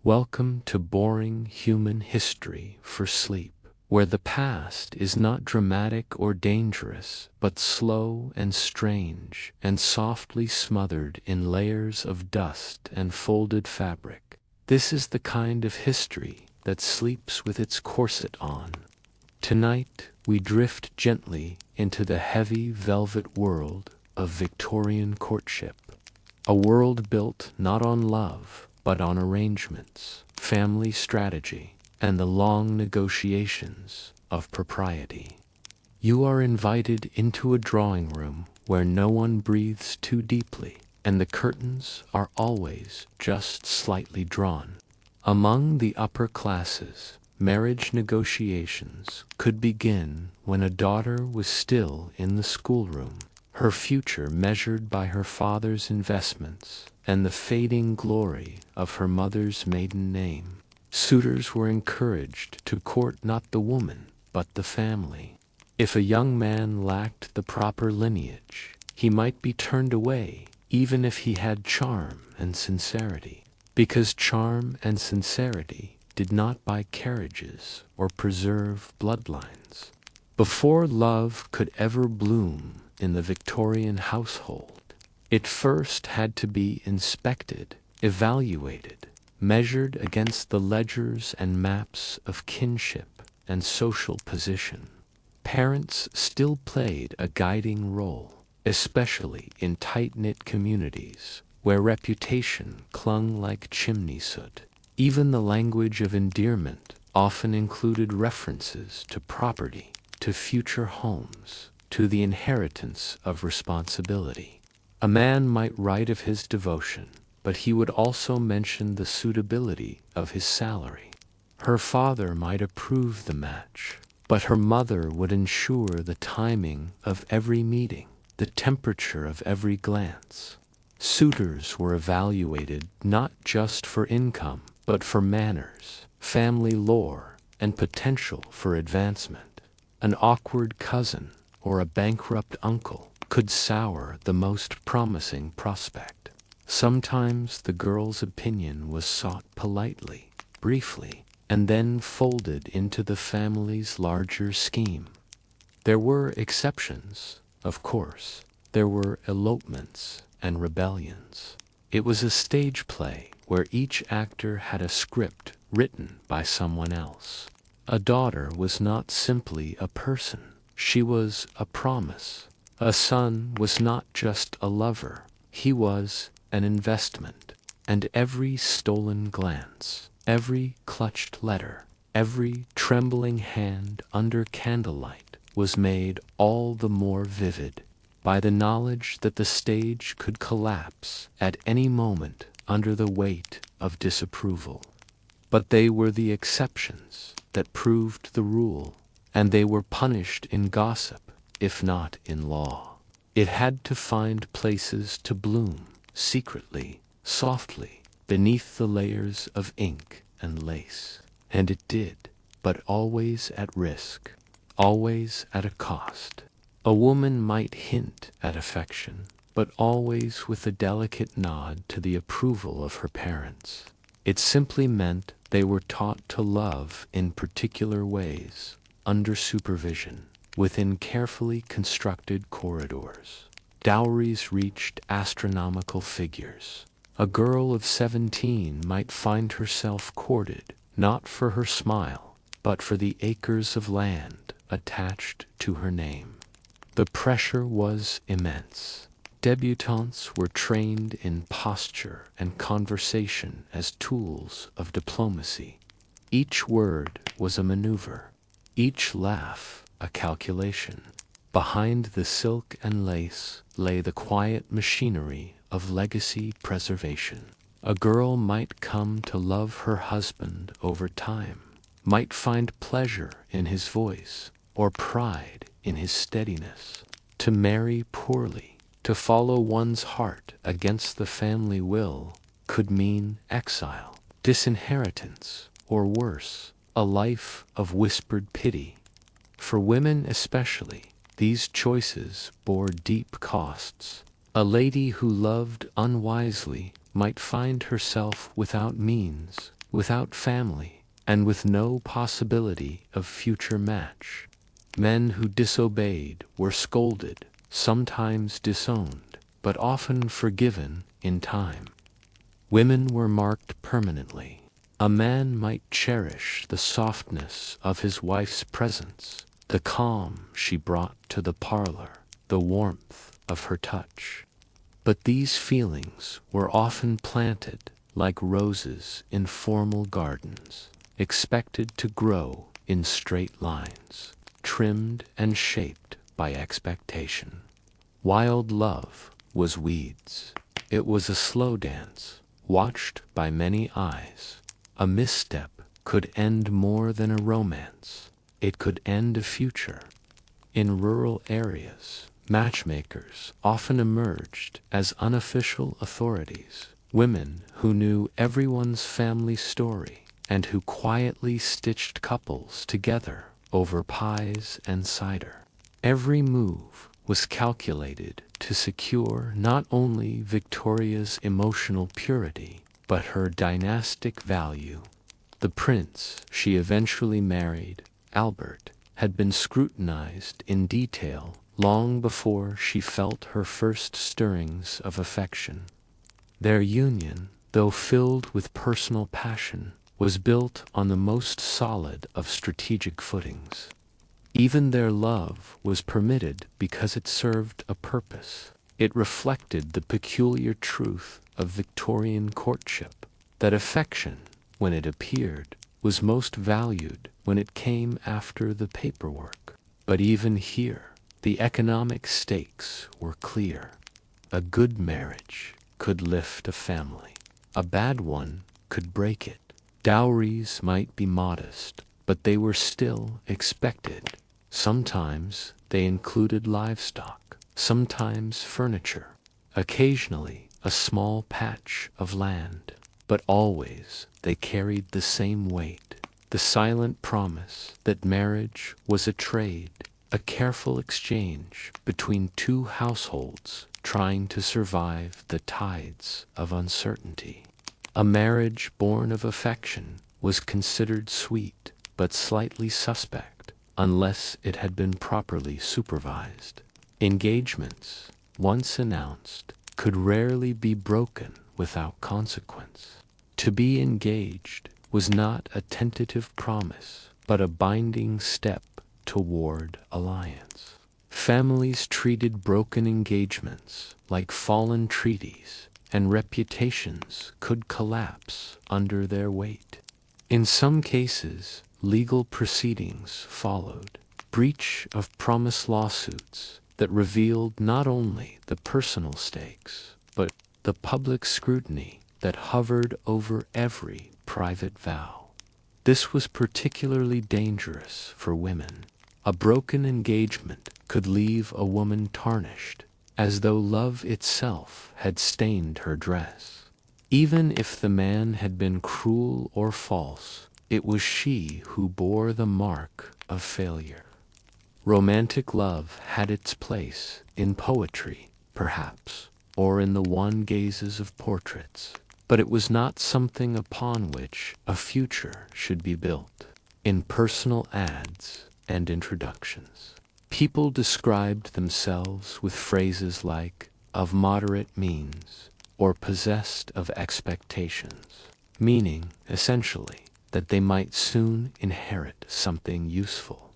Welcome to boring human history for sleep, where the past is not dramatic or dangerous, but slow and strange and softly smothered in layers of dust and folded fabric. This is the kind of history that sleeps with its corset on. Tonight, we drift gently into the heavy velvet world of Victorian courtship, a world built not on love, but on arrangements, family strategy, and the long negotiations of propriety. You are invited into a drawing room where no one breathes too deeply, and the curtains are always just slightly drawn. Among the upper classes, marriage negotiations could begin when a daughter was still in the schoolroom, her future measured by her father's investments and the fading glory of her mother's maiden name. Suitors were encouraged to court not the woman, but the family. If a young man lacked the proper lineage, he might be turned away, even if he had charm and sincerity, because charm and sincerity did not buy carriages or preserve bloodlines. Before love could ever bloom in the Victorian household, it first had to be inspected, evaluated, measured against the ledgers and maps of kinship and social position. Parents still played a guiding role, especially in tight-knit communities where reputation clung like chimney soot. Even the language of endearment often included references to property, to future homes, to the inheritance of responsibility. A man might write of his devotion, but he would also mention the suitability of his salary. Her father might approve the match, but her mother would ensure the timing of every meeting, the temperature of every glance. Suitors were evaluated not just for income, but for manners, family lore, and potential for advancement. An awkward cousin or a bankrupt uncle could sour the most promising prospect. Sometimes the girl's opinion was sought politely, briefly, and then folded into the family's larger scheme. There were exceptions, of course. There were elopements and rebellions. It was a stage play where each actor had a script written by someone else. A daughter was not simply a person. She was a promise. A son was not just a lover. He was an investment. And every stolen glance, every clutched letter, every trembling hand under candlelight was made all the more vivid by the knowledge that the stage could collapse at any moment under the weight of disapproval. But they were the exceptions that proved the rule, and they were punished in gossip, if not in law. It had to find places to bloom, secretly, softly, beneath the layers of ink and lace. And it did, but always at risk, always at a cost. A woman might hint at affection, but always with a delicate nod to the approval of her parents. It simply meant they were taught to love in particular ways, under supervision, within carefully constructed corridors. Dowries reached astronomical figures. A girl of 17 might find herself courted, not for her smile, but for the acres of land attached to her name. The pressure was immense. Debutantes were trained in posture and conversation as tools of diplomacy. Each word was a maneuver, each laugh a calculation. Behind the silk and lace lay the quiet machinery of legacy preservation. A girl might come to love her husband over time, might find pleasure in his voice or pride in his steadiness. To marry poorly, to follow one's heart against the family will, could mean exile, disinheritance, or worse, a life of whispered pity. For women especially, these choices bore deep costs. A lady who loved unwisely might find herself without means, without family, and with no possibility of future match. Men who disobeyed were scolded, sometimes disowned, but often forgiven in time. Women were marked permanently. A man might cherish the softness of his wife's presence, the calm she brought to the parlor, the warmth of her touch. But these feelings were often planted like roses in formal gardens, expected to grow in straight lines, trimmed and shaped by expectation. Wild love was weeds. It was a slow dance, watched by many eyes. A misstep could end more than a romance. It could end a future. In rural areas, matchmakers often emerged as unofficial authorities, women who knew everyone's family story and who quietly stitched couples together over pies and cider. Every move was calculated to secure not only Victoria's emotional purity, but her dynastic value. The prince she eventually married, Albert, had been scrutinized in detail long before she felt her first stirrings of affection. Their union, though filled with personal passion, was built on the most solid of strategic footings. Even their love was permitted because it served a purpose. It reflected the peculiar truth of Victorian courtship, that affection, when it appeared, was most valued when it came after the paperwork. But even here, the economic stakes were clear. A good marriage could lift a family. A bad one could break it. Dowries might be modest, but they were still expected. Sometimes they included livestock, sometimes furniture, occasionally a small patch of land, but always they carried the same weight, the silent promise that marriage was a trade, a careful exchange between two households trying to survive the tides of uncertainty. A marriage born of affection was considered sweet, but slightly suspect, unless it had been properly supervised. Engagements, once announced, could rarely be broken without consequence. To be engaged was not a tentative promise, but a binding step toward alliance. Families treated broken engagements like fallen treaties, and reputations could collapse under their weight. In some cases, legal proceedings followed, breach of promise lawsuits that revealed not only the personal stakes, but the public scrutiny that hovered over every private vow. This was particularly dangerous for women. A broken engagement could leave a woman tarnished, as though love itself had stained her dress. Even if the man had been cruel or false, it was she who bore the mark of failure. Romantic love had its place in poetry, perhaps, or in the wan gazes of portraits, but it was not something upon which a future should be built. In personal ads and introductions, people described themselves with phrases like "of moderate means" or "possessed of expectations," meaning, essentially, that they might soon inherit something useful.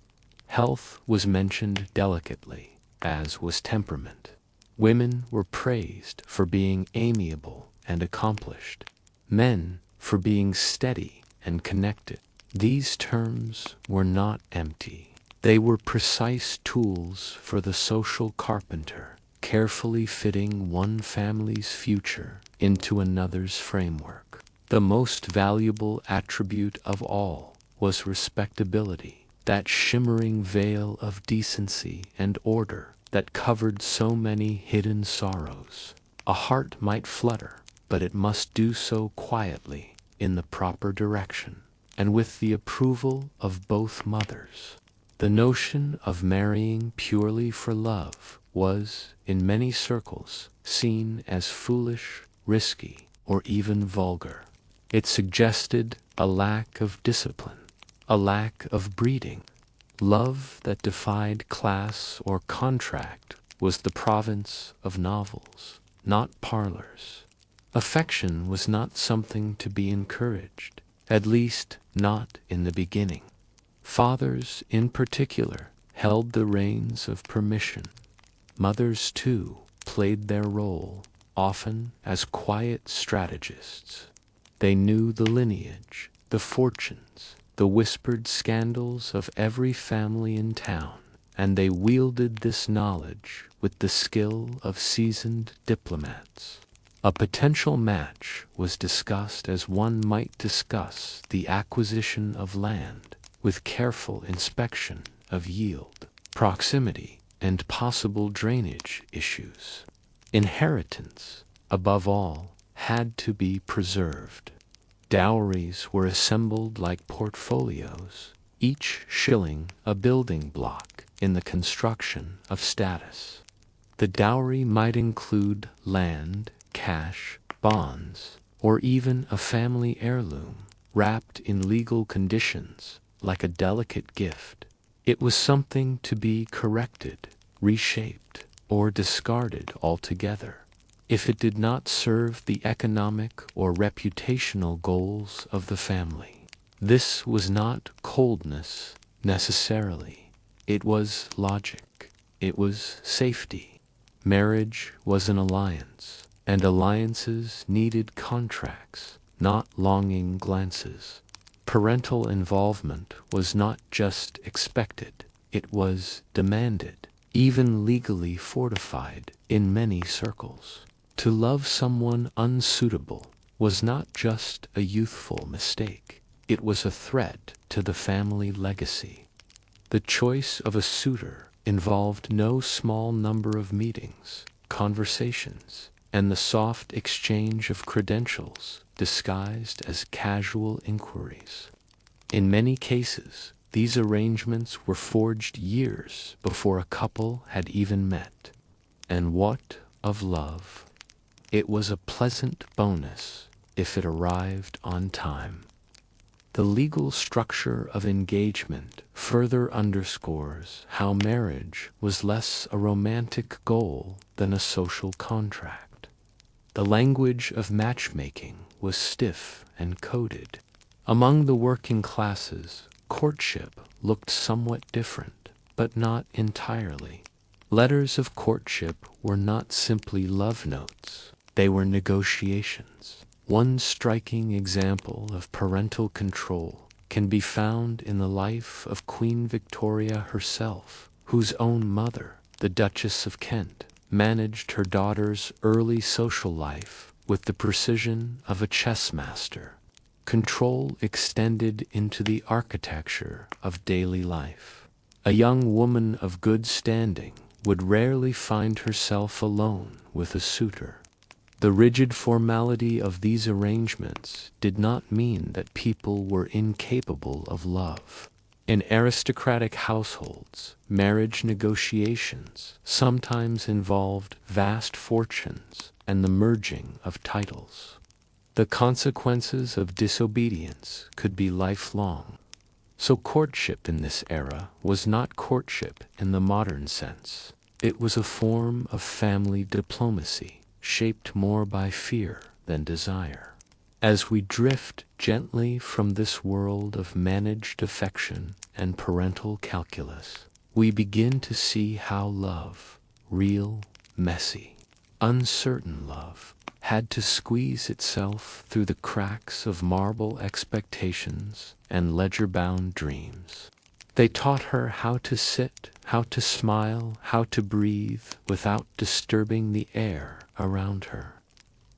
Health was mentioned delicately, as was temperament. Women were praised for being amiable and accomplished, men for being steady and connected. These terms were not empty. They were precise tools for the social carpenter, carefully fitting one family's future into another's framework. The most valuable attribute of all was respectability, that shimmering veil of decency and order that covered so many hidden sorrows. A heart might flutter, but it must do so quietly, in the proper direction, and with the approval of both mothers. The notion of marrying purely for love was, in many circles, seen as foolish, risky, or even vulgar. It suggested a lack of discipline, a lack of breeding. Love that defied class or contract was the province of novels, not parlors. Affection was not something to be encouraged, at least not in the beginning. Fathers, in particular, held the reins of permission. Mothers, too, played their role, often as quiet strategists. They knew the lineage, the fortunes, the whispered scandals of every family in town, and they wielded this knowledge with the skill of seasoned diplomats. A potential match was discussed as one might discuss the acquisition of land, with careful inspection of yield, proximity, and possible drainage issues. Inheritance, above all, had to be preserved. Dowries were assembled like portfolios, each shilling a building block in the construction of status. The dowry might include land, cash, bonds, or even a family heirloom, wrapped in legal conditions like a delicate gift. It was something to be corrected, reshaped, or discarded altogether if it did not serve the economic or reputational goals of the family. This was not coldness, necessarily. It was logic. It was safety. Marriage was an alliance, and alliances needed contracts, not longing glances. Parental involvement was not just expected, it was demanded, even legally fortified in many circles. To love someone unsuitable was not just a youthful mistake, it was a threat to the family legacy. The choice of a suitor involved no small number of meetings, conversations, and the soft exchange of credentials disguised as casual inquiries. In many cases, these arrangements were forged years before a couple had even met. And what of love? It was a pleasant bonus if it arrived on time. The legal structure of engagement further underscores how marriage was less a romantic goal than a social contract. The language of matchmaking was stiff and coded. Among the working classes, courtship looked somewhat different, but not entirely. Letters of courtship were not simply love notes. They were negotiations. One striking example of parental control can be found in the life of Queen Victoria herself, whose own mother, the Duchess of Kent, managed her daughter's early social life with the precision of a chess master. Control extended into the architecture of daily life. A young woman of good standing would rarely find herself alone with a suitor. The rigid formality of these arrangements did not mean that people were incapable of love. In aristocratic households, marriage negotiations sometimes involved vast fortunes and the merging of titles. The consequences of disobedience could be lifelong. So courtship in this era was not courtship in the modern sense. It was a form of family diplomacy, shaped more by fear than desire. As we drift gently from this world of managed affection and parental calculus, we begin to see how love, real, messy, uncertain love, had to squeeze itself through the cracks of marble expectations and ledger-bound dreams. They taught her how to sit, how to smile, how to breathe without disturbing the air around her.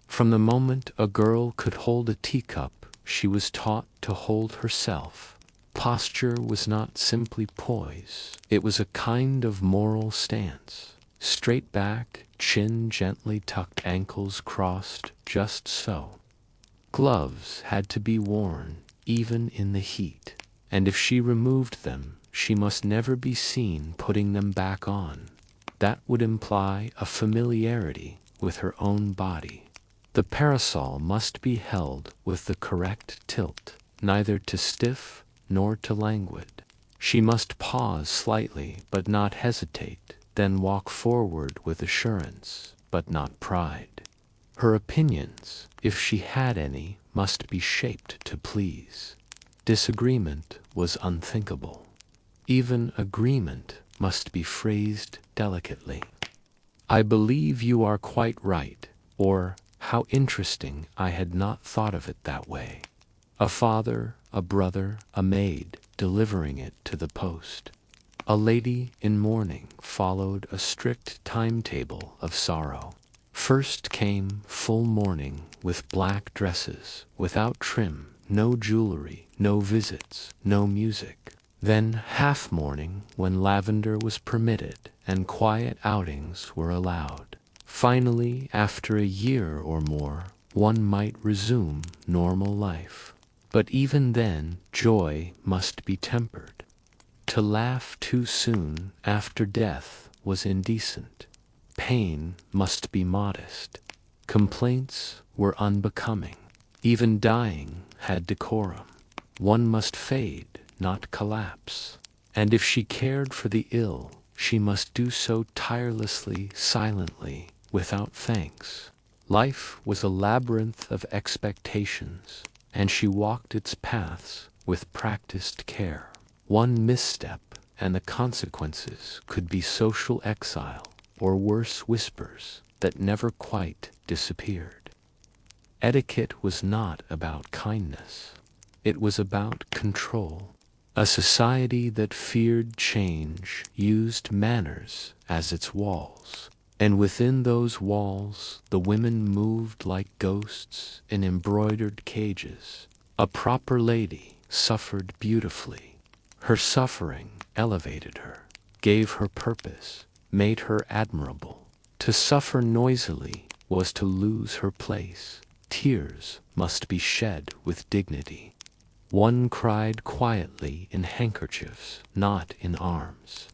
From the moment a girl could hold a teacup, she was taught to hold herself. Posture was not simply poise, it was a kind of moral stance. Straight back, chin gently tucked, ankles crossed, just so. Gloves had to be worn, even in the heat, and if she removed them, she must never be seen putting them back on. That would imply a familiarity with her own body. The parasol must be held with the correct tilt, neither too stiff nor too languid. She must pause slightly but not hesitate, then walk forward with assurance but not pride. Her opinions, if she had any, must be shaped to please. Disagreement was unthinkable. Even agreement must be phrased delicately. "I believe you are quite right," or "How interesting, I had not thought of it that way." A father, a brother, a maid, delivering it to the post. A lady in mourning followed a strict timetable of sorrow. First came full mourning with black dresses, without trim, no jewelry, no visits, no music. Then half mourning when lavender was permitted and quiet outings were allowed. Finally, after a year or more, one might resume normal life. But even then, joy must be tempered. To laugh too soon after death was indecent. Pain must be modest. Complaints were unbecoming. Even dying had decorum. One must fade, not collapse. And if she cared for the ill, she must do so tirelessly, silently, without thanks. Life was a labyrinth of expectations, and she walked its paths with practiced care. One misstep, and the consequences could be social exile, or worse, whispers that never quite disappeared. Etiquette was not about kindness. It was about control. A society that feared change used manners as its walls. And within those walls the women moved like ghosts in embroidered cages. A proper lady suffered beautifully. Her suffering elevated her, gave her purpose, made her admirable. To suffer noisily was to lose her place. Tears must be shed with dignity. One cried quietly in handkerchiefs, not in arms.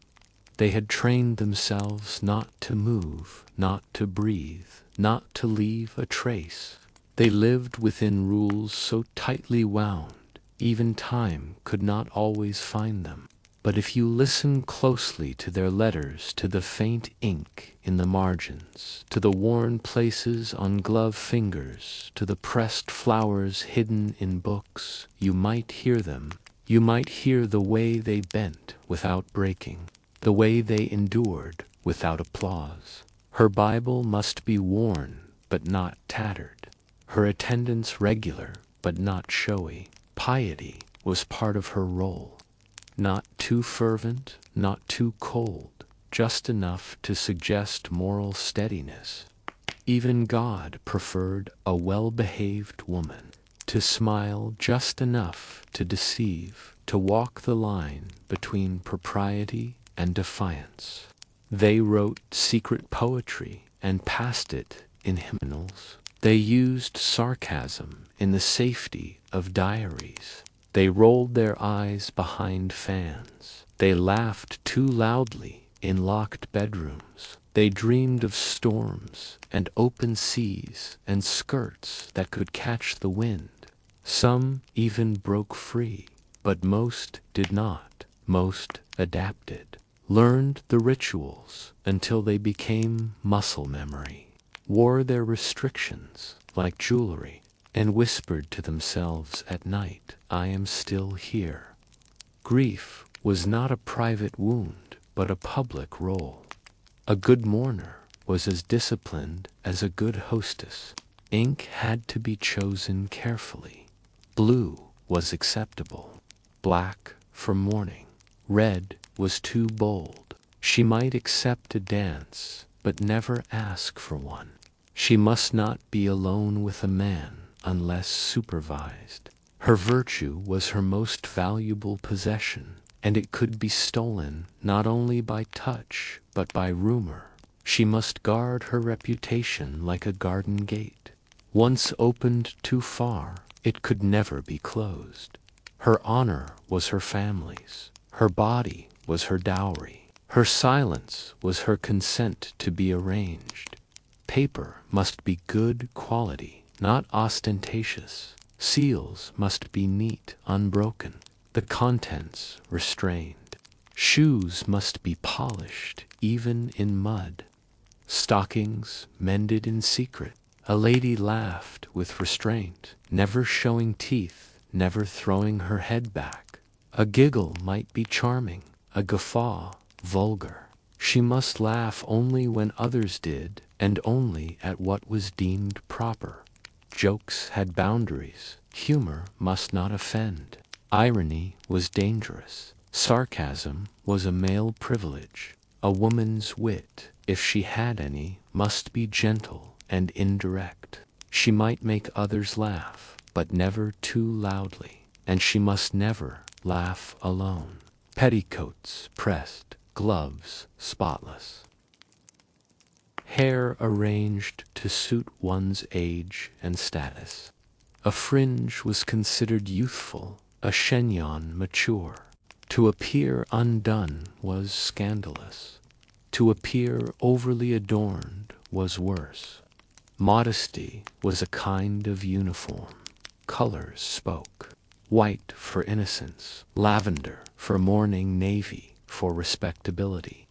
They had trained themselves not to move, not to breathe, not to leave a trace. They lived within rules so tightly wound, even time could not always find them. But if you listen closely to their letters, to the faint ink in the margins, to the worn places on gloved fingers, to the pressed flowers hidden in books, you might hear them. You might hear the way they bent without breaking, the way they endured without applause. Her Bible must be worn but not tattered. Her attendance regular but not showy. Piety was part of her role. Not too fervent, not too cold, just enough to suggest moral steadiness. Even God preferred a well-behaved woman, to smile just enough to deceive, to walk the line between propriety and defiance. They wrote secret poetry and passed it in hymnals. They used sarcasm in the safety of diaries. They rolled their eyes behind fans. They laughed too loudly in locked bedrooms. They dreamed of storms and open seas and skirts that could catch the wind. Some even broke free, but most did not. Most adapted, learned the rituals until they became muscle memory, wore their restrictions like jewelry, and whispered to themselves at night, "I am still here." Grief was not a private wound, but a public role. A good mourner was as disciplined as a good hostess. Ink had to be chosen carefully. Blue was acceptable, black for mourning. Red was too bold. She might accept a dance, but never ask for one. She must not be alone with a man unless supervised. Her virtue was her most valuable possession, and it could be stolen not only by touch but by rumor. She must guard her reputation like a garden gate. Once opened too far, it could never be closed. Her honor was her family's. Her body was her dowry. Her silence was her consent to be arranged. Paper must be good quality, not ostentatious. Seals must be neat, unbroken, the contents restrained. Shoes must be polished, even in mud. Stockings mended in secret. A lady laughed with restraint, never showing teeth, never throwing her head back. A giggle might be charming, a guffaw vulgar. She must laugh only when others did, and only at what was deemed proper. Jokes had boundaries. Humor must not offend. Irony was dangerous. Sarcasm was a male privilege. A woman's wit, if she had any, must be gentle and indirect. She might make others laugh, but never too loudly, and she must never laugh alone. Petticoats pressed, gloves spotless. Hair arranged to suit one's age and status. A fringe was considered youthful, a chignon mature. To appear undone was scandalous. To appear overly adorned was worse. Modesty was a kind of uniform. Colors spoke. White for innocence, lavender for mourning, navy for respectability.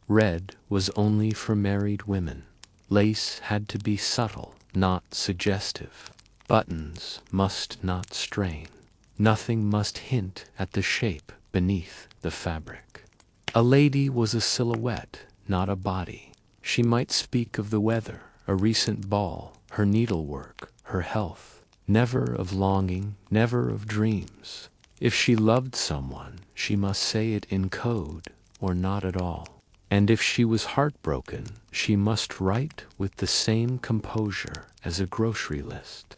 Red was only for married women. Lace had to be subtle, not suggestive. Buttons must not strain. Nothing must hint at the shape beneath the fabric. A lady was a silhouette, not a body. She might speak of the weather, a recent ball, her needlework, her health. Never of longing, never of dreams. If she loved someone, she must say it in code, or not at all. And if she was heartbroken, she must write with the same composure as a grocery list.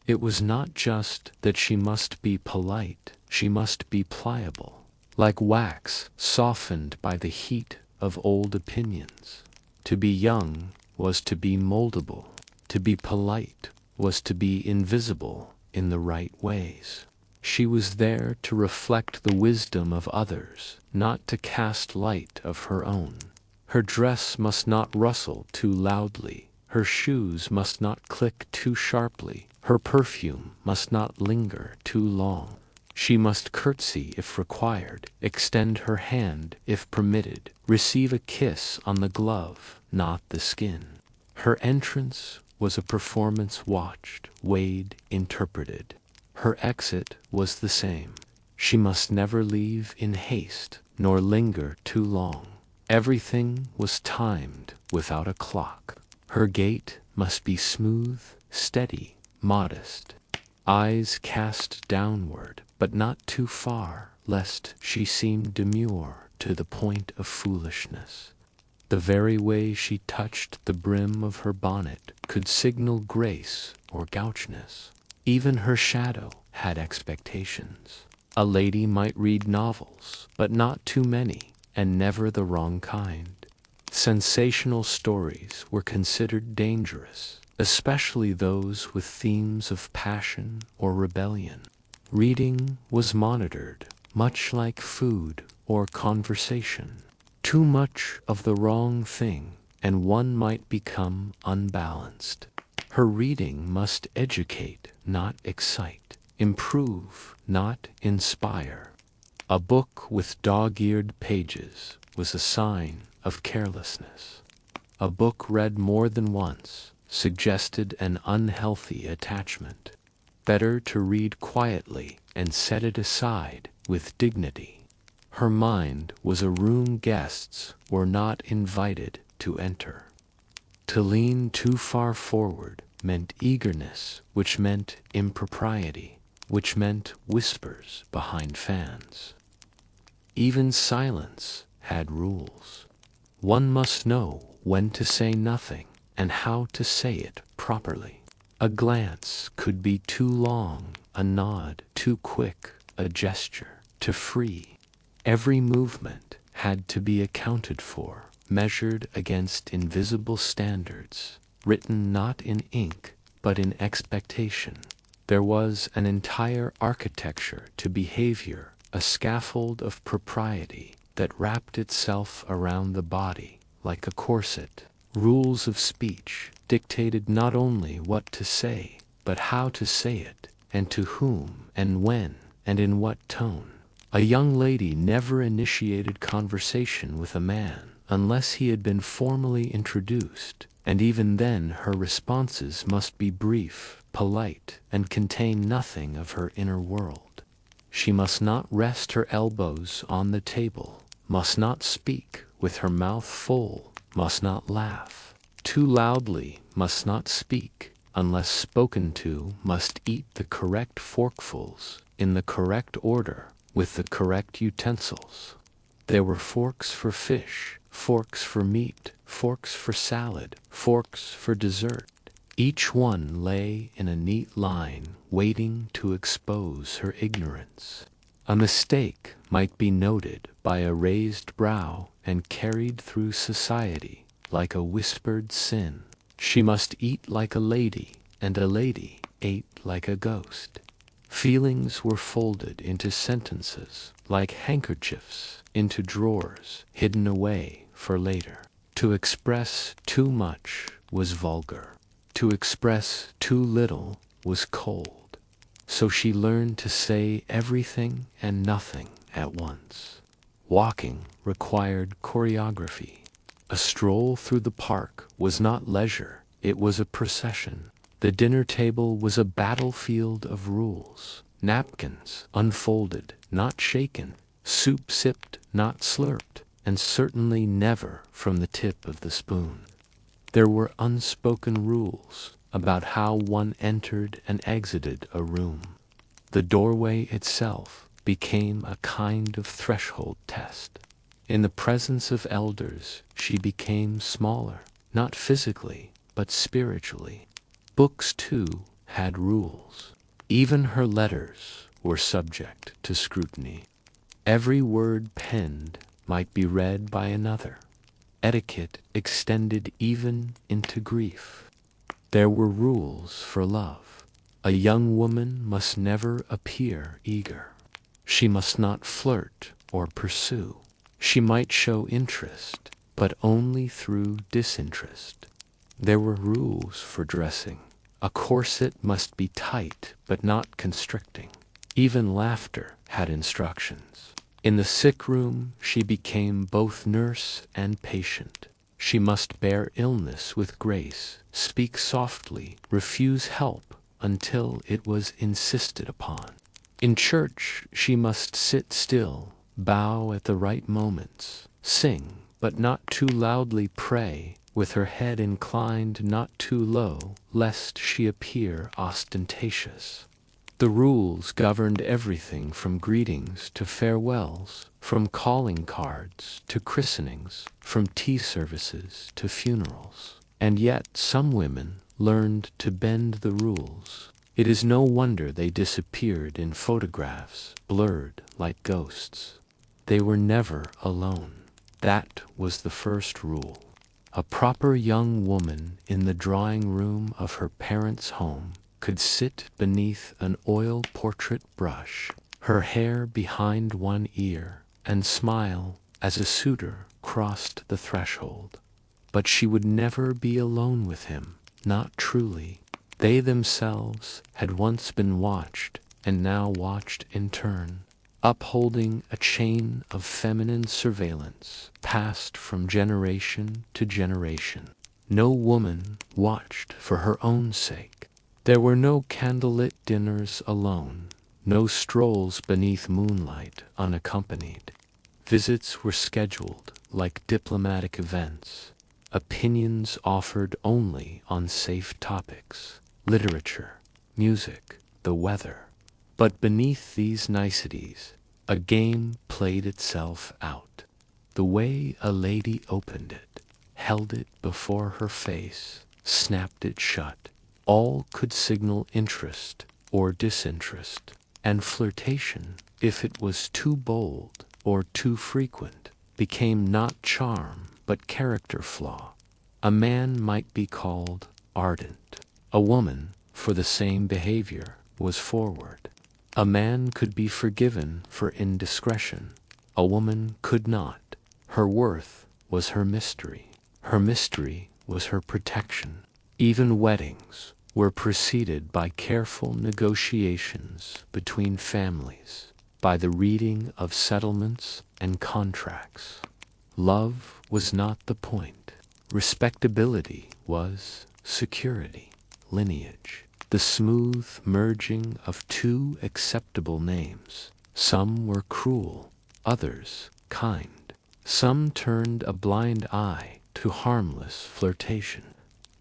It was not just that she must be polite, she must be pliable, like wax softened by the heat of old opinions. To be young was to be moldable. To be polite was to be invisible in the right ways. She was there to reflect the wisdom of others, not to cast light of her own. Her dress must not rustle too loudly. Her shoes must not click too sharply. Her perfume must not linger too long. She must curtsy if required, extend her hand if permitted, receive a kiss on the glove, not the skin. Her entrance was a performance watched, weighed, interpreted. Her exit was the same. She must never leave in haste, nor linger too long. Everything was timed without a clock. Her gait must be smooth, steady, modest. Eyes cast downward, but not too far, lest she seem demure to the point of foolishness. The very way she touched the brim of her bonnet could signal grace or gauchness. Even her shadow had expectations. A lady might read novels, but not too many, and never the wrong kind. Sensational stories were considered dangerous, especially those with themes of passion or rebellion. Reading was monitored, much like food or conversation. Too much of the wrong thing, and one might become unbalanced. Her reading must educate, not excite, improve, not inspire. A book with dog-eared pages was a sign of carelessness. A book read more than once suggested an unhealthy attachment. Better to read quietly and set it aside with dignity. Her mind was a room guests were not invited to enter. To lean too far forward meant eagerness, which meant impropriety, which meant whispers behind fans. Even silence had rules. One must know when to say nothing and how to say it properly. A glance could be too long, a nod too quick, a gesture too free. Every movement had to be accounted for, measured against invisible standards, written not in ink, but in expectation. There was an entire architecture to behavior, a scaffold of propriety that wrapped itself around the body like a corset. Rules of speech dictated not only what to say, but how to say it, and to whom, and when, and in what tone. A young lady never initiated conversation with a man unless he had been formally introduced, and even then her responses must be brief, polite, and contain nothing of her inner world. She must not rest her elbows on the table, must not speak with her mouth full, must not laugh too loudly, must not speak, unless spoken to, must eat the correct forkfuls, in the correct order, with the correct utensils. There were forks for fish, forks for meat, forks for salad, forks for dessert. Each one lay in a neat line, waiting to expose her ignorance. A mistake might be noted by a raised brow and carried through society like a whispered sin. She must eat like a lady, and a lady ate like a ghost. Feelings were folded into sentences, like handkerchiefs into drawers, hidden away for later. To express too much was vulgar. To express too little was cold. So she learned to say everything and nothing at once. Walking required choreography. A stroll through the park was not leisure, it was a procession. The dinner table was a battlefield of rules. Napkins unfolded, not shaken. Soup sipped, not slurped, and certainly never from the tip of the spoon. There were unspoken rules about how one entered and exited a room. The doorway itself became a kind of threshold test. In the presence of elders, she became smaller, not physically, but spiritually. Books, too, had rules. Even her letters were subject to scrutiny. Every word penned might be read by another. Etiquette extended even into grief. There were rules for love. A young woman must never appear eager. She must not flirt or pursue. She might show interest, but only through disinterest. There were rules for dressing. A corset must be tight but not constricting. Even laughter had instructions. In the sick room she became both nurse and patient. She must bear illness with grace, speak softly, refuse help until it was insisted upon. In church she must sit still, bow at the right moments, sing, but not too loudly, pray, with her head inclined not too low, lest she appear ostentatious. The rules governed everything from greetings to farewells, from calling cards to christenings, from tea services to funerals. And yet some women learned to bend the rules. It is no wonder they disappeared in photographs, blurred like ghosts. They were never alone. That was the first rule. A proper young woman in the drawing room of her parents' home could sit beneath an oil portrait brush, her hair behind one ear, and smile as a suitor crossed the threshold. But she would never be alone with him, not truly. They themselves had once been watched, and now watched in turn, upholding a chain of feminine surveillance passed from generation to generation. No woman watched for her own sake. There were no candlelit dinners alone, no strolls beneath moonlight unaccompanied. Visits were scheduled like diplomatic events, opinions offered only on safe topics, literature, music, the weather. But beneath these niceties, a game played itself out. The way a lady opened it, held it before her face, snapped it shut, all could signal interest or disinterest, and flirtation, if it was too bold or too frequent, became not charm but character flaw. A man might be called ardent. A woman, for the same behavior, was forward. A man could be forgiven for indiscretion. A woman could not. Her worth was her mystery. Her mystery was her protection. Even weddings were preceded by careful negotiations between families, by the reading of settlements and contracts. Love was not the point. Respectability was security, lineage, the smooth merging of two acceptable names. Some were cruel, others kind. Some turned a blind eye to harmless flirtation.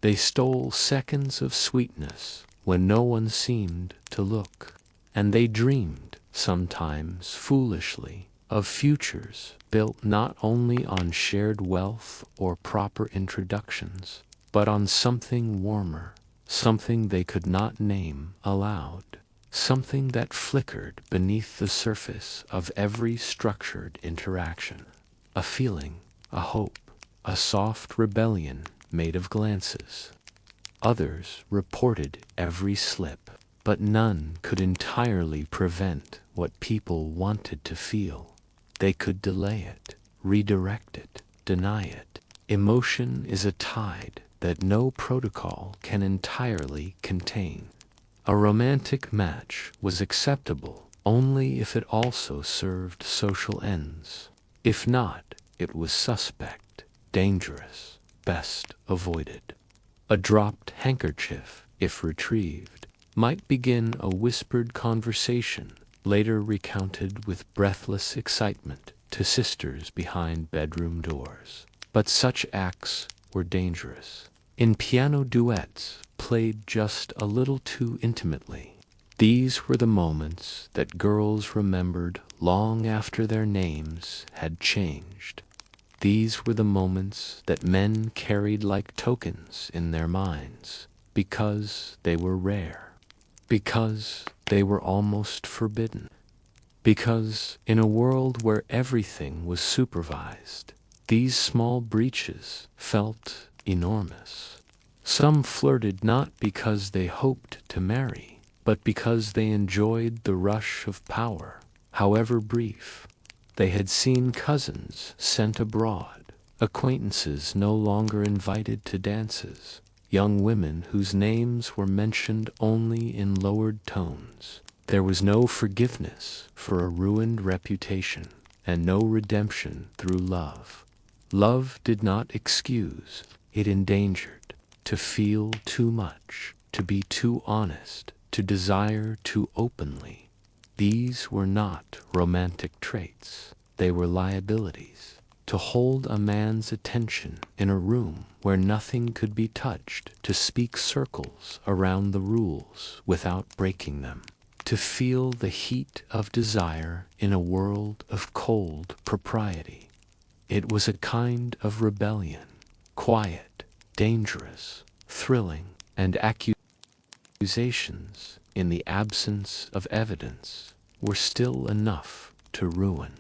They stole seconds of sweetness when no one seemed to look, and they dreamed, sometimes foolishly, of futures built not only on shared wealth or proper introductions, but on something warmer, something they could not name aloud, something that flickered beneath the surface of every structured interaction. A feeling, a hope, a soft rebellion made of glances. Others reported every slip, but none could entirely prevent what people wanted to feel. They could delay it, redirect it, deny it. Emotion is a tide that no protocol can entirely contain. A romantic match was acceptable only if it also served social ends. If not, it was suspect, dangerous, best avoided. A dropped handkerchief, if retrieved, might begin a whispered conversation, later recounted with breathless excitement to sisters behind bedroom doors. But such acts were dangerous. In piano duets played just a little too intimately, these were the moments that girls remembered long after their names had changed. These were the moments that men carried like tokens in their minds, because they were rare, because they were almost forbidden, because in a world where everything was supervised, these small breaches felt enormous. Some flirted not because they hoped to marry, but because they enjoyed the rush of power, however brief. They had seen cousins sent abroad, acquaintances no longer invited to dances, young women whose names were mentioned only in lowered tones. There was no forgiveness for a ruined reputation, and no redemption through love. Love did not excuse, it endangered. To feel too much, to be too honest, to desire too openly. These were not romantic traits, they were liabilities. To hold a man's attention in a room where nothing could be touched, to speak circles around the rules without breaking them. To feel the heat of desire in a world of cold propriety. It was a kind of rebellion, quiet, dangerous, thrilling, and accusations, in the absence of evidence, were still enough to ruin.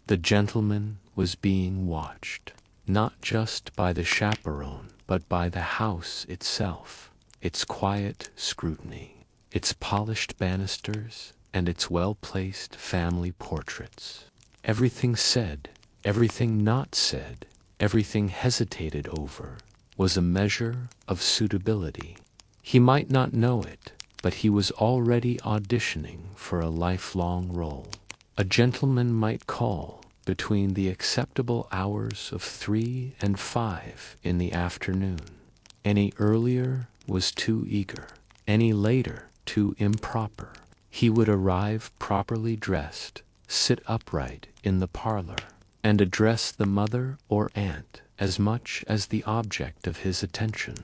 The gentleman was being watched, not just by the chaperone, but by the house itself, its quiet scrutiny, its polished banisters, and its well-placed family portraits. Everything said, everything not said, everything hesitated over, was a measure of suitability. He might not know it, but he was already auditioning for a lifelong role. A gentleman might call between the acceptable hours of 3 and 5 in the afternoon. Any earlier was too eager, any later too improper. He would arrive properly dressed, sit upright in the parlor, and address the mother or aunt as much as the object of his attention.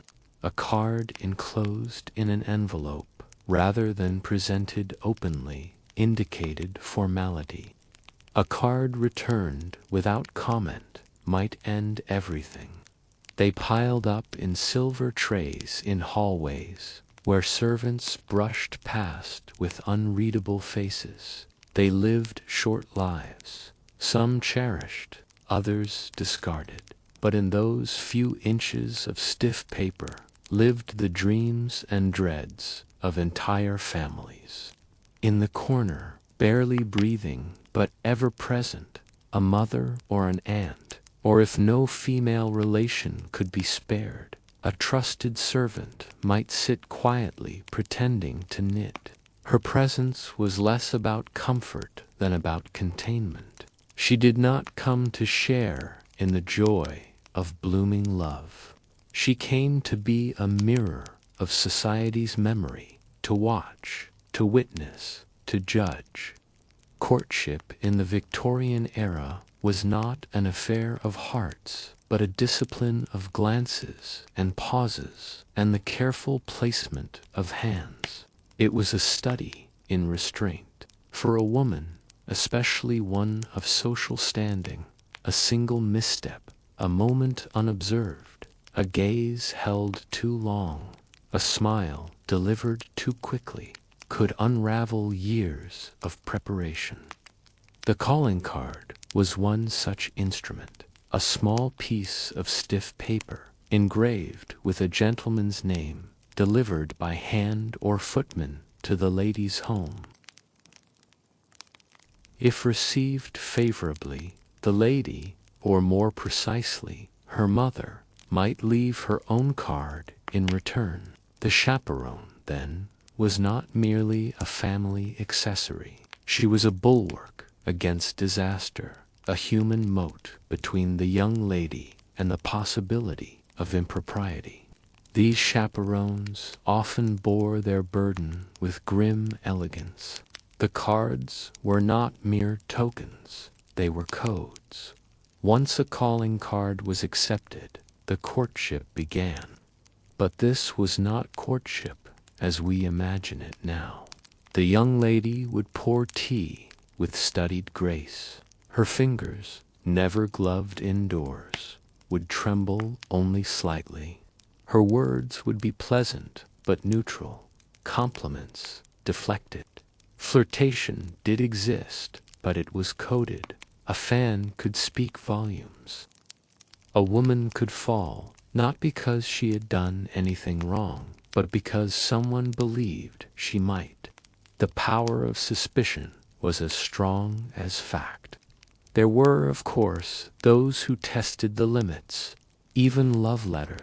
A card enclosed in an envelope, rather than presented openly, indicated formality. A card returned without comment might end everything. They piled up in silver trays in hallways, where servants brushed past with unreadable faces. They lived short lives, some cherished, others discarded. But in those few inches of stiff paper lived the dreams and dreads of entire families. In the corner, barely breathing but ever present, a mother or an aunt, or if no female relation could be spared, a trusted servant might sit quietly pretending to knit. Her presence was less about comfort than about containment. She did not come to share in the joy of blooming love. She came to be a mirror of society's memory, to watch, to witness, to judge. Courtship in the Victorian era was not an affair of hearts, but a discipline of glances and pauses and the careful placement of hands. It was a study in restraint. For a woman, especially one of social standing, a single misstep, a moment unobserved, a gaze held too long, a smile delivered too quickly, could unravel years of preparation. The calling card was one such instrument, a small piece of stiff paper, engraved with a gentleman's name, delivered by hand or footman to the lady's home. If received favorably, the lady, or more precisely, her mother, might leave her own card in return. The chaperone, then, was not merely a family accessory. She was a bulwark against disaster, a human moat between the young lady and the possibility of impropriety. These chaperones often bore their burden with grim elegance. The cards were not mere tokens, they were codes. Once a calling card was accepted, the courtship began. But this was not courtship as we imagine it now. The young lady would pour tea with studied grace. Her fingers, never gloved indoors, would tremble only slightly. Her words would be pleasant but neutral, compliments deflected. Flirtation did exist, but it was coded. A fan could speak volumes. A woman could fall, not because she had done anything wrong, but because someone believed she might. The power of suspicion was as strong as fact. There were, of course, those who tested the limits. Even love letters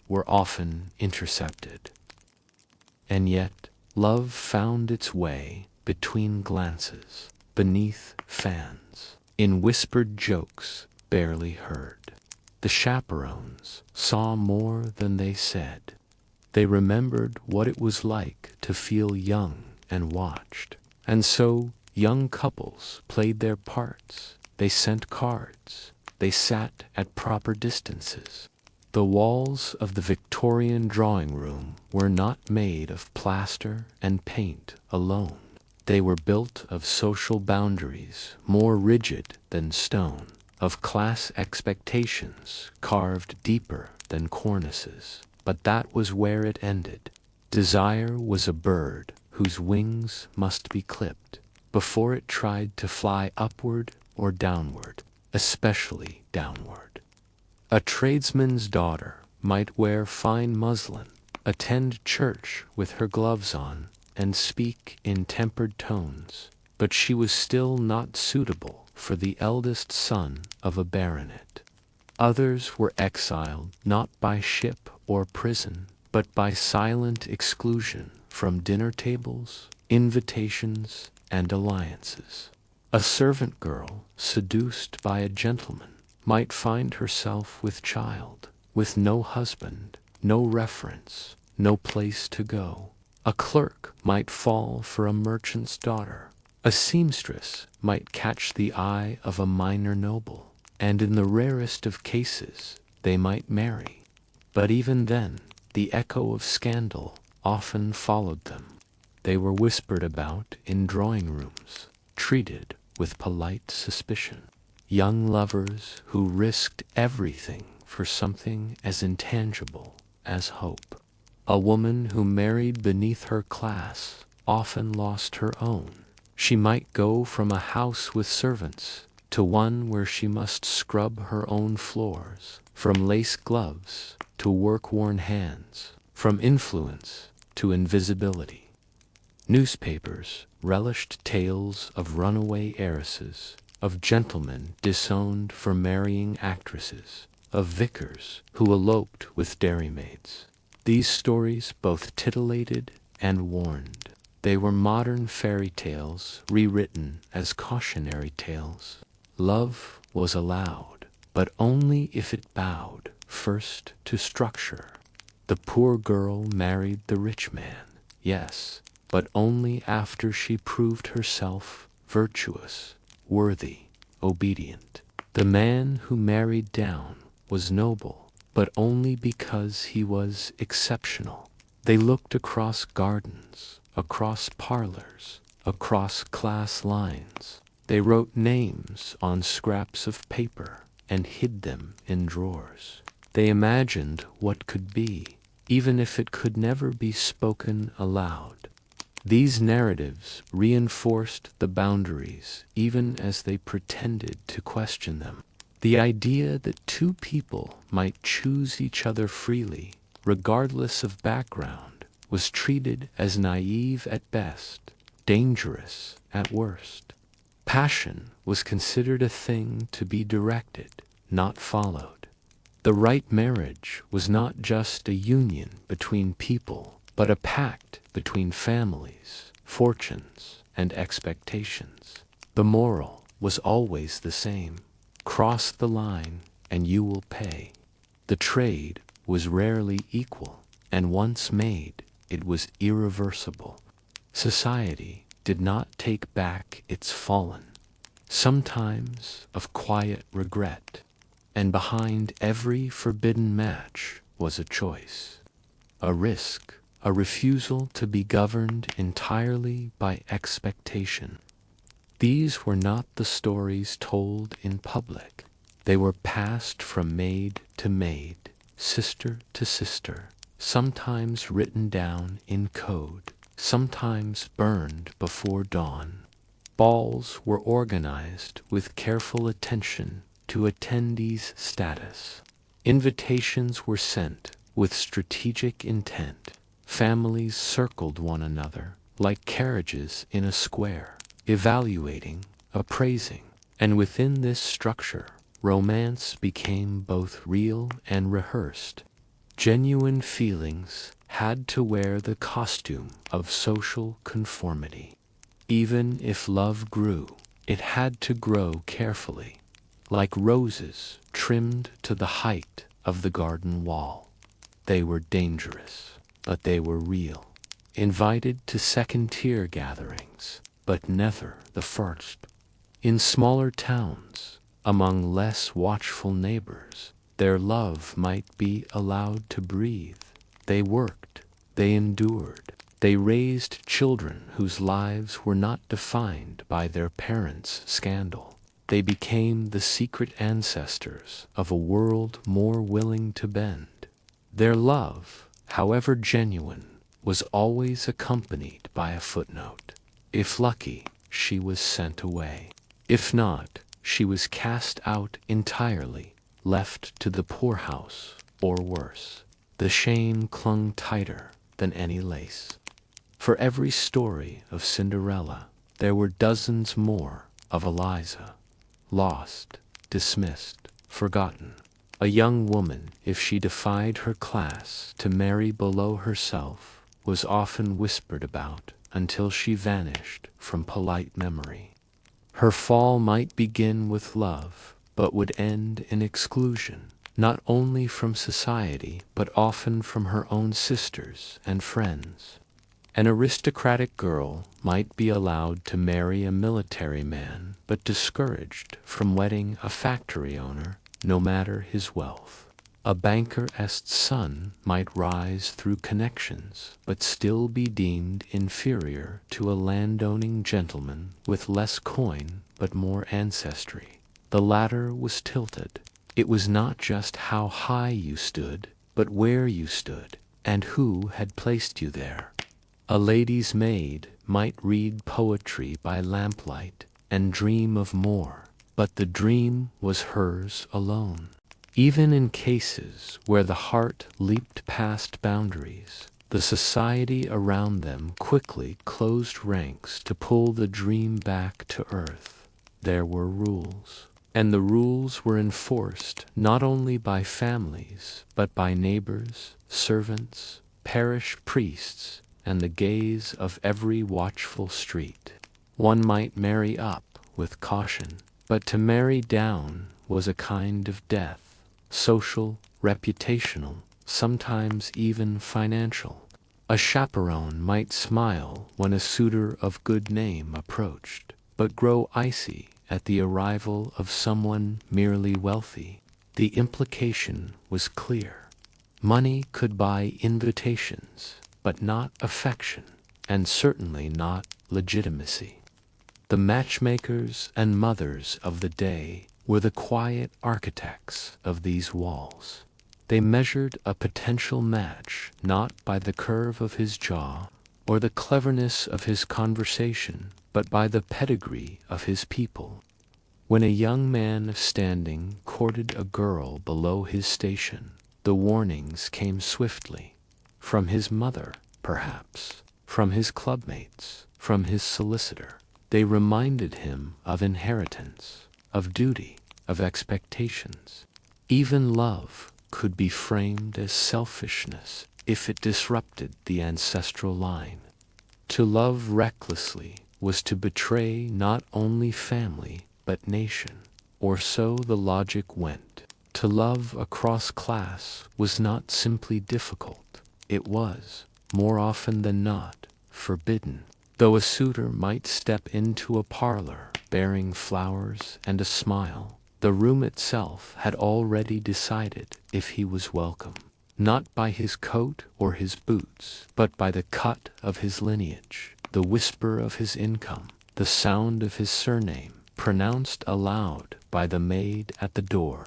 were often intercepted. And yet, love found its way between glances, beneath fans, in whispered jokes barely heard. The chaperones saw more than they said. They remembered what it was like to feel young and watched. And so young couples played their parts. They sent cards. They sat at proper distances. The walls of the Victorian drawing room were not made of plaster and paint alone. They were built of social boundaries more rigid than stone, of class expectations carved deeper than cornices. But that was where it ended. Desire was a bird whose wings must be clipped before it tried to fly upward or downward, especially downward. A tradesman's daughter might wear fine muslin, attend church with her gloves on, and speak in tempered tones, but she was still not suitable for the eldest son of a baronet. Others were exiled not by ship or prison, but by silent exclusion from dinner tables, invitations, and alliances. A servant girl, seduced by a gentleman, might find herself with child, with no husband, no reference, no place to go. A clerk might fall for a merchant's daughter. A seamstress might catch the eye of a minor noble, and in the rarest of cases they might marry. But even then, the echo of scandal often followed them. They were whispered about in drawing rooms, treated with polite suspicion. Young lovers who risked everything for something as intangible as hope. A woman who married beneath her class often lost her own. She might go from a house with servants to one where she must scrub her own floors, from lace gloves to work-worn hands, from influence to invisibility. Newspapers relished tales of runaway heiresses, of gentlemen disowned for marrying actresses, of vicars who eloped with dairymaids. These stories both titillated and warned. They were modern fairy tales rewritten as cautionary tales. Love was allowed, but only if it bowed first to structure. The poor girl married the rich man, yes, but only after she proved herself virtuous, worthy, obedient. The man who married down was noble, but only because he was exceptional. They looked across gardens, across parlors, across class lines. They wrote names on scraps of paper and hid them in drawers. They imagined what could be, even if it could never be spoken aloud. These narratives reinforced the boundaries even as they pretended to question them. The idea that two people might choose each other freely, regardless of background, was treated as naive at best, dangerous at worst. Passion was considered a thing to be directed, not followed. The right marriage was not just a union between people, but a pact between families, fortunes, and expectations. The moral was always the same: cross the line and you will pay. The trade was rarely equal, and once made, it was irreversible. Society did not take back its fallen, sometimes of quiet regret, and behind every forbidden match was a choice, a risk, a refusal to be governed entirely by expectation. These were not the stories told in public. They were passed from maid to maid, sister to sister, sometimes written down in code, sometimes burned before dawn. Balls were organized with careful attention to attendees' status. Invitations were sent with strategic intent. Families circled one another like carriages in a square, evaluating, appraising, and within this structure, romance became both real and rehearsed. Genuine feelings had to wear the costume of social conformity. Even if love grew, it had to grow carefully, like roses trimmed to the height of the garden wall. They were dangerous, but they were real, invited to second-tier gatherings, but never the first. In smaller towns, among less watchful neighbors, their love might be allowed to breathe. They worked, they endured, they raised children whose lives were not defined by their parents' scandal. They became the secret ancestors of a world more willing to bend. Their love, however genuine, was always accompanied by a footnote. If lucky, she was sent away. If not, she was cast out entirely, left to the poorhouse, or worse. The shame clung tighter than any lace. For every story of Cinderella, there were dozens more of Eliza. Lost, dismissed, forgotten. A young woman, if she defied her class to marry below herself, was often whispered about until she vanished from polite memory. Her fall might begin with love, but would end in exclusion, not only from society, but often from her own sisters and friends. An aristocratic girl might be allowed to marry a military man, but discouraged from wedding a factory owner, no matter his wealth. A banker's son might rise through connections, but still be deemed inferior to a landowning gentleman with less coin but more ancestry. The ladder was tilted. It was not just how high you stood, but where you stood, and who had placed you there. A lady's maid might read poetry by lamplight and dream of more, but the dream was hers alone. Even in cases where the heart leaped past boundaries, the society around them quickly closed ranks to pull the dream back to earth. There were rules. And the rules were enforced not only by families, but by neighbors, servants, parish priests, and the gaze of every watchful street. One might marry up with caution, but to marry down was a kind of death, social, reputational, sometimes even financial. A chaperone might smile when a suitor of good name approached, but grow icy at the arrival of someone merely wealthy. The implication was clear. Money could buy invitations, but not affection, and certainly not legitimacy. The matchmakers and mothers of the day were the quiet architects of these walls. They measured a potential match not by the curve of his jaw or the cleverness of his conversation, but by the pedigree of his people. When a young man of standing courted a girl below his station, the warnings came swiftly. From his mother, perhaps, from his clubmates, from his solicitor. They reminded him of inheritance, of duty, of expectations. Even love could be framed as selfishness if it disrupted the ancestral line. To love recklessly was to betray not only family but nation, or so the logic went. To love across class was not simply difficult, it was, more often than not, forbidden. Though a suitor might step into a parlor bearing flowers and a smile, the room itself had already decided if he was welcome, not by his coat or his boots, but by the cut of his lineage, the whisper of his income, the sound of his surname, pronounced aloud by the maid at the door.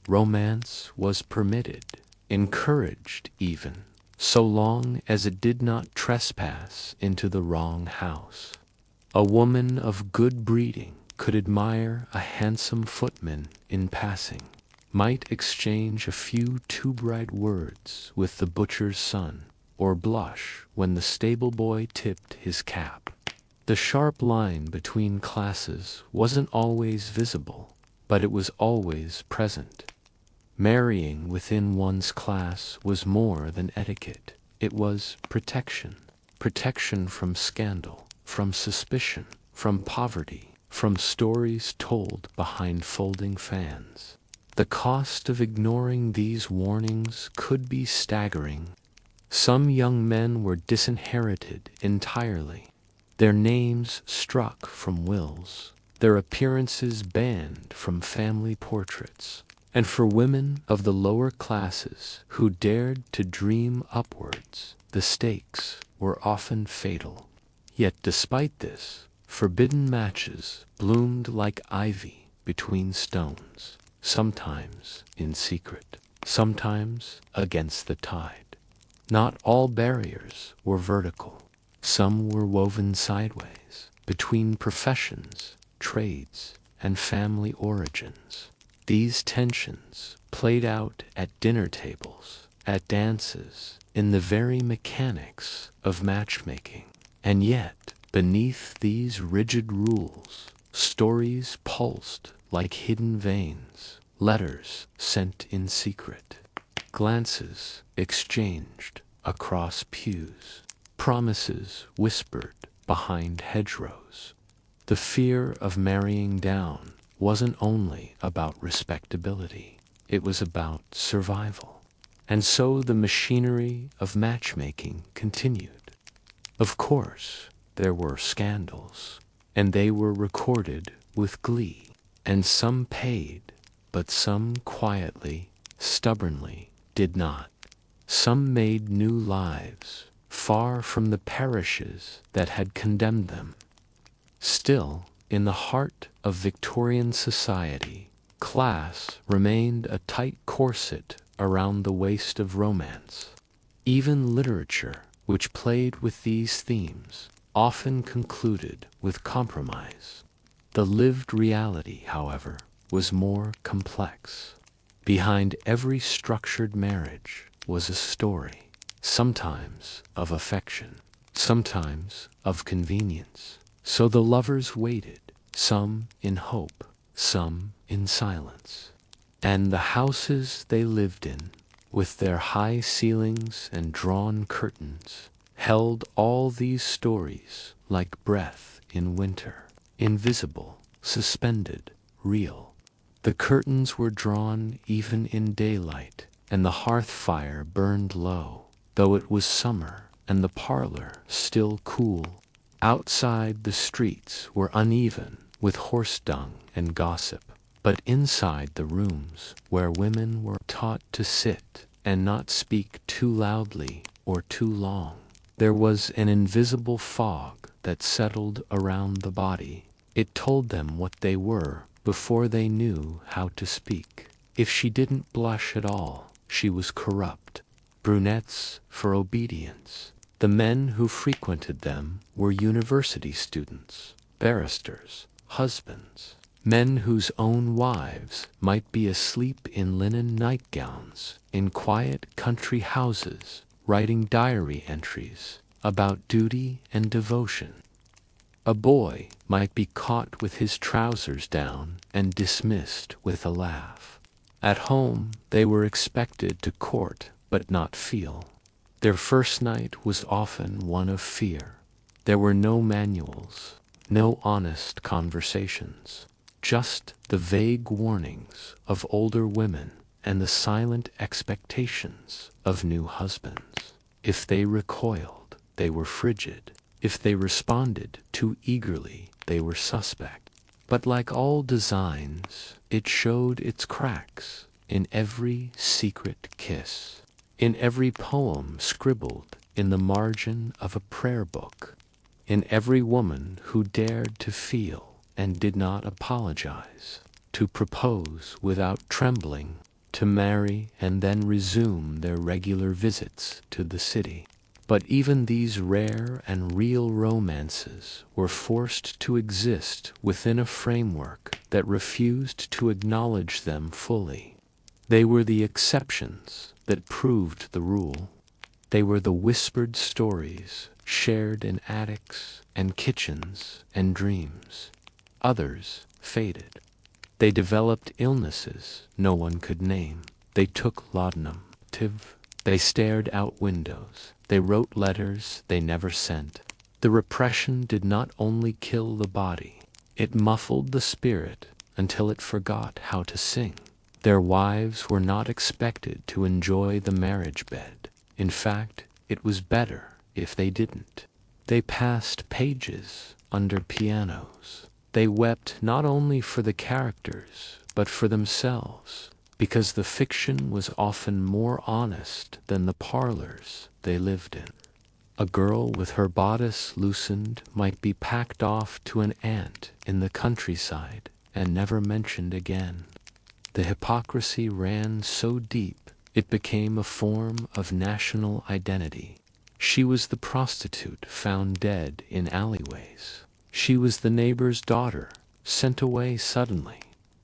Romance was permitted, encouraged even, so long as it did not trespass into the wrong house. A woman of good breeding could admire a handsome footman in passing, might exchange a few too bright words with the butcher's son, or blush when the stable boy tipped his cap. The sharp line between classes wasn't always visible, but it was always present. Marrying within one's class was more than etiquette. It was protection. Protection from scandal, from suspicion, from poverty, from stories told behind folding fans. The cost of ignoring these warnings could be staggering. Some young men were disinherited entirely, their names struck from wills, their appearances banned from family portraits. And for women of the lower classes who dared to dream upwards, the stakes were often fatal. Yet despite this, forbidden matches bloomed like ivy between stones, sometimes in secret, sometimes against the tide. Not all barriers were vertical. Some were woven sideways, between professions, trades, and family origins. These tensions played out at dinner tables, at dances, in the very mechanics of matchmaking. And yet, beneath these rigid rules, stories pulsed like hidden veins, letters sent in secret, glances exchanged across pews, promises whispered behind hedgerows. The fear of marrying down wasn't only about respectability, it was about survival. And so the machinery of matchmaking continued. Of course, there were scandals, and they were recorded with glee, and some paid, but some quietly, stubbornly did not. Some made new lives, far from the parishes that had condemned them. Still, in the heart of Victorian society, class remained a tight corset around the waist of romance. Even literature, which played with these themes, often concluded with compromise. The lived reality, however, was more complex. Behind every structured marriage was a story, sometimes of affection, sometimes of convenience. So the lovers waited, some in hope, some in silence. And the houses they lived in, with their high ceilings and drawn curtains, held all these stories like breath in winter, invisible, suspended, real. The curtains were drawn even in daylight, and the hearth fire burned low, though it was summer and the parlor still cool. Outside the streets were uneven with horse dung and gossip, but inside the rooms where women were taught to sit and not speak too loudly or too long, there was an invisible fog that settled around the body. It told them what they were before they knew how to speak. If she didn't blush at all, she was corrupt. Brunettes for obedience. The men who frequented them were university students, barristers, husbands, men whose own wives might be asleep in linen nightgowns in quiet country houses, writing diary entries about duty and devotion. A boy might be caught with his trousers down and dismissed with a laugh. At home, they were expected to court but not feel. Their first night was often one of fear. There were no manuals, no honest conversations, just the vague warnings of older women and the silent expectations of new husbands. If they recoiled, they were frigid. If they responded too eagerly, they were suspect. But like all designs, it showed its cracks in every secret kiss, in every poem scribbled in the margin of a prayer book, in every woman who dared to feel and did not apologize, to propose without trembling, to marry and then resume their regular visits to the city. But even these rare and real romances were forced to exist within a framework that refused to acknowledge them fully. They were the exceptions that proved the rule. They were the whispered stories shared in attics and kitchens and dreams. Others faded. They developed illnesses no one could name. They took laudanum, they stared out windows. They wrote letters they never sent. The repression did not only kill the body, it muffled the spirit until it forgot how to sing. Their wives were not expected to enjoy the marriage bed. In fact, it was better if they didn't. They passed pages under pianos. They wept not only for the characters, but for themselves, because the fiction was often more honest than the parlors they lived in. A girl with her bodice loosened might be packed off to an aunt in the countryside and never mentioned again. The hypocrisy ran so deep it became a form of national identity. She was the prostitute found dead in alleyways. She was the neighbor's daughter, sent away suddenly.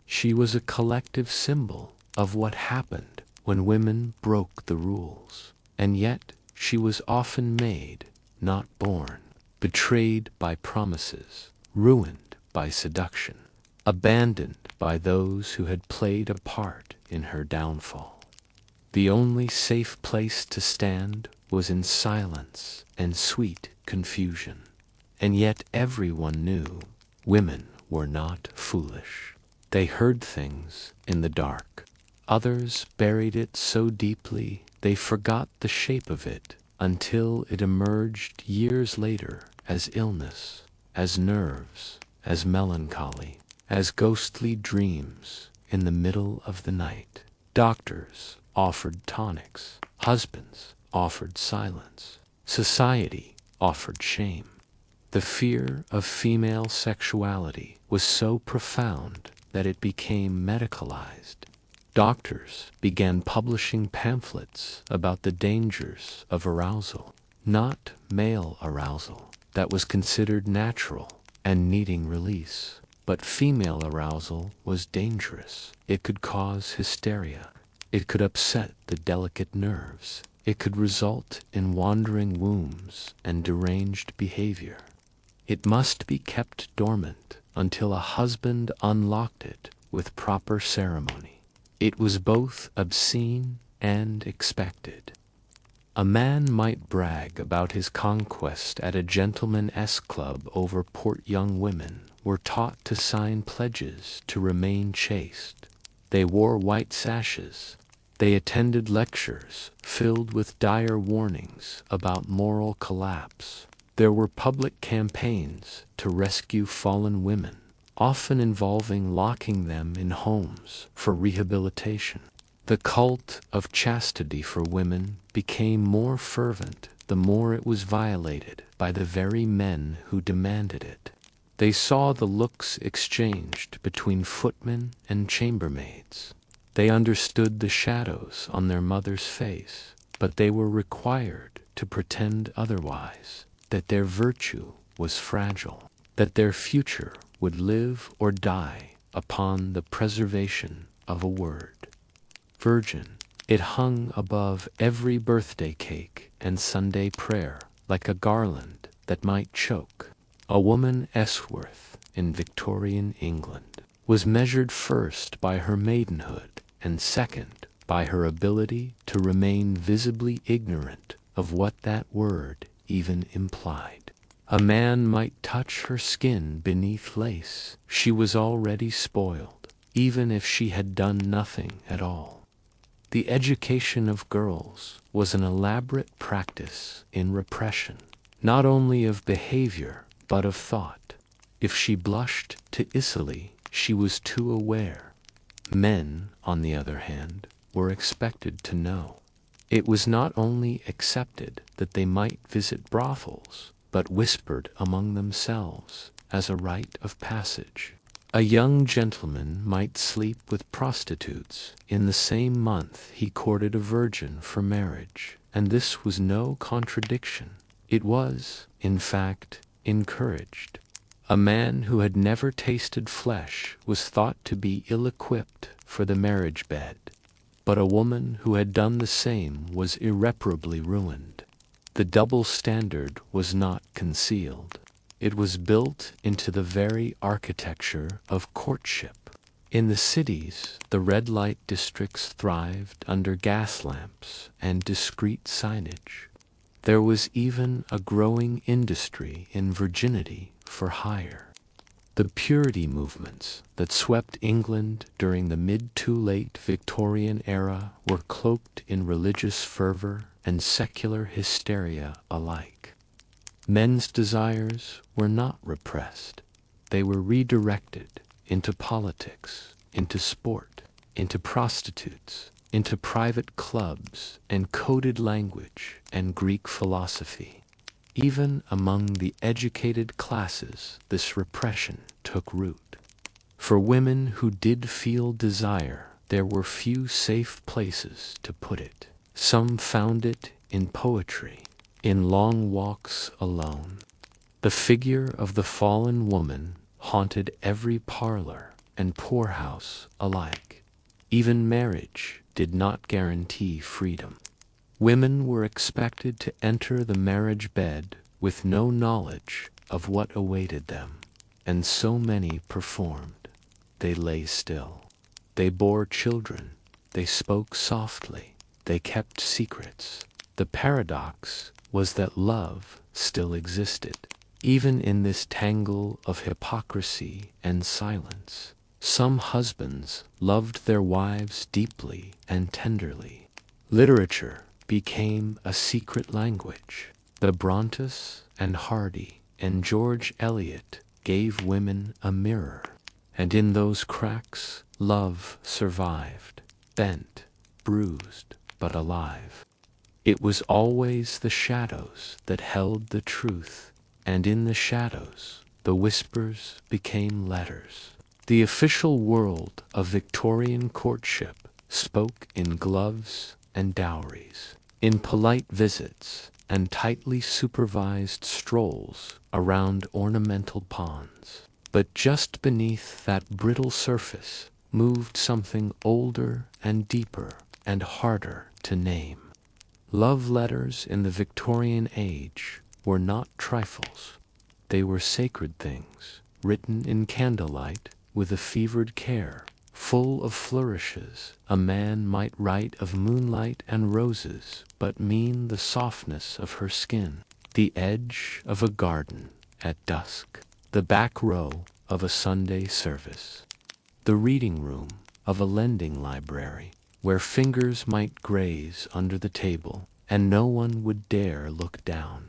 She was a collective symbol of what happened when women broke the rules. And yet, she was often made, not born, betrayed by promises, ruined by seduction, abandoned by those who had played a part in her downfall. The only safe place to stand was in silence and sweet confusion. And yet everyone knew women were not foolish. They heard things in the dark. Others buried it so deeply they forgot the shape of it until it emerged years later as illness, as nerves, as melancholy, as ghostly dreams in the middle of the night. Doctors offered tonics. Husbands offered silence. Society offered shame. The fear of female sexuality was so profound that it became medicalized. Doctors began publishing pamphlets about the dangers of arousal, not male arousal that was considered natural and needing release, but female arousal was dangerous. It could cause hysteria. It could upset the delicate nerves. It could result in wandering wombs and deranged behavior. It must be kept dormant until a husband unlocked it with proper ceremony. It was both obscene and expected. A man might brag about his conquest at a gentleman's club over port. Young women were taught to sign pledges to remain chaste. They wore white sashes. They attended lectures filled with dire warnings about moral collapse. There were public campaigns to rescue fallen women, often involving locking them in homes for rehabilitation. The cult of chastity for women became more fervent the more it was violated by the very men who demanded it. They saw the looks exchanged between footmen and chambermaids. They understood the shadows on their mother's face, but they were required to pretend otherwise, that their virtue was fragile, that their future would live or die upon the preservation of a word. Virgin. It hung above every birthday cake and Sunday prayer like a garland that might choke. A woman's worth in Victorian England was measured first by her maidenhood and second by her ability to remain visibly ignorant of what that word even implied. A man might touch her skin beneath lace. She was already spoiled, even if she had done nothing at all. The education of girls was an elaborate practice in repression, not only of behavior but of thought. If she blushed too easily, she was too aware. Men, on the other hand, were expected to know. It was not only accepted that they might visit brothels, but whispered among themselves as a rite of passage. A young gentleman might sleep with prostitutes in the same month he courted a virgin for marriage, and this was no contradiction. It was, in fact, encouraged. A man who had never tasted flesh was thought to be ill-equipped for the marriage bed, but a woman who had done the same was irreparably ruined. The double standard was not concealed. It was built into the very architecture of courtship. In the cities, the red light districts thrived under gas lamps and discreet signage. There was even a growing industry in virginity for hire. The purity movements that swept England during the mid-to-late Victorian era were cloaked in religious fervor and secular hysteria alike. Men's desires were not repressed. They were redirected into politics, into sport, into prostitutes, into private clubs and coded language and Greek philosophy. Even among the educated classes, this repression took root. For women who did feel desire, there were few safe places to put it. Some found it in poetry, in long walks alone. The figure of the fallen woman haunted every parlor and poorhouse alike. Even marriage did not guarantee freedom. Women were expected to enter the marriage bed with no knowledge of what awaited them, and so many performed. They lay still. They bore children. They spoke softly. They kept secrets. The paradox was that love still existed, even in this tangle of hypocrisy and silence. Some husbands loved their wives deeply and tenderly. Literature became a secret language. The Brontes and Hardy and George Eliot gave women a mirror, and in those cracks love survived, bent, bruised, but alive. It was always the shadows that held the truth, and in the shadows the whispers became letters. The official world of Victorian courtship spoke in gloves and dowries, in polite visits and tightly supervised strolls around ornamental ponds. But just beneath that brittle surface moved something older and deeper and harder to name. Love letters in the Victorian age were not trifles. They were sacred things, written in candlelight with a fevered care, full of flourishes. A man might write of moonlight and roses, but mean the softness of her skin, the edge of a garden at dusk, the back row of a Sunday service, the reading room of a lending library, where fingers might graze under the table and no one would dare look down.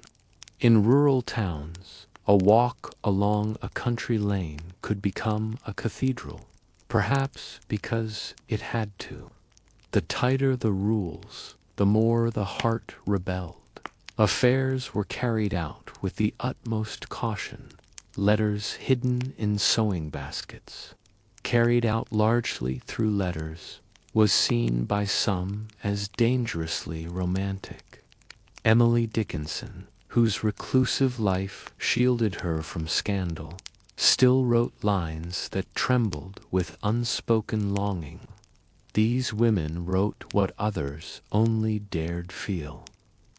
In rural towns, a walk along a country lane could become a cathedral, perhaps because it had to. The tighter the rules, the more the heart rebelled. Affairs were carried out with the utmost caution, letters hidden in sewing baskets, carried out largely through letters, was seen by some as dangerously romantic. Emily Dickinson, whose reclusive life shielded her from scandal, still wrote lines that trembled with unspoken longing. These women wrote what others only dared feel.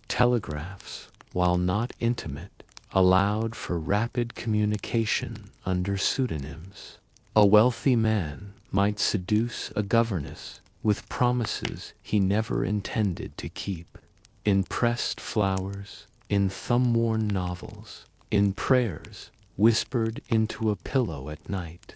Telegraphs, while not intimate, allowed for rapid communication under pseudonyms. A wealthy man might seduce a governess with promises he never intended to keep. In pressed flowers, in thumb-worn novels, in prayers whispered into a pillow at night.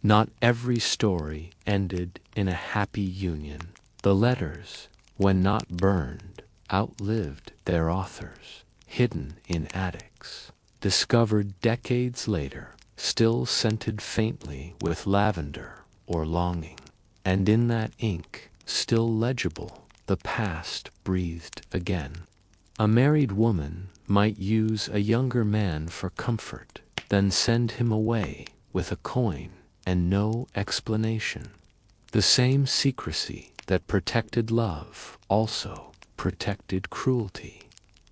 Not every story ended in a happy union. The letters, when not burned, outlived their authors, hidden in attics, discovered decades later, still scented faintly with lavender or longing. And in that ink, still legible, the past breathed again. A married woman might use a younger man for comfort, then send him away with a coin and no explanation. The same secrecy that protected love also protected cruelty.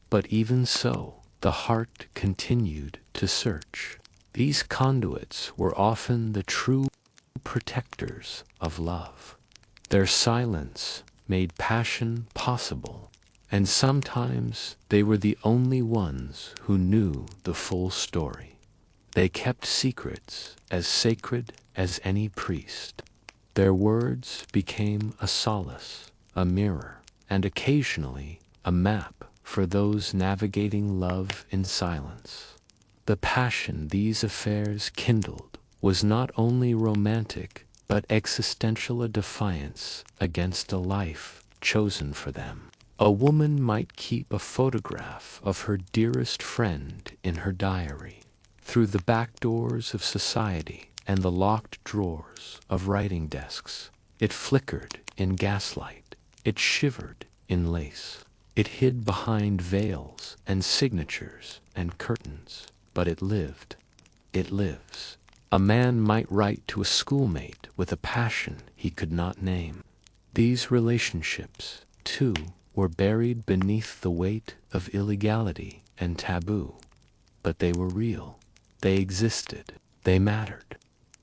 But even so, the heart continued to search. These conduits were often the true protectors of love. Their silence made passion possible, and sometimes they were the only ones who knew the full story. They kept secrets as sacred as any priest. Their words became a solace, a mirror, and occasionally a map for those navigating love in silence. The passion these affairs kindled was not only romantic but existential, a defiance against a life chosen for them. A woman might keep a photograph of her dearest friend in her diary. Through the back doors of society and the locked drawers of writing desks, it flickered in gaslight, it shivered in lace, it hid behind veils and signatures and curtains, but it lived. It lives. A man might write to a schoolmate with a passion he could not name. These relationships, too, were buried beneath the weight of illegality and taboo. But they were real. They existed. They mattered.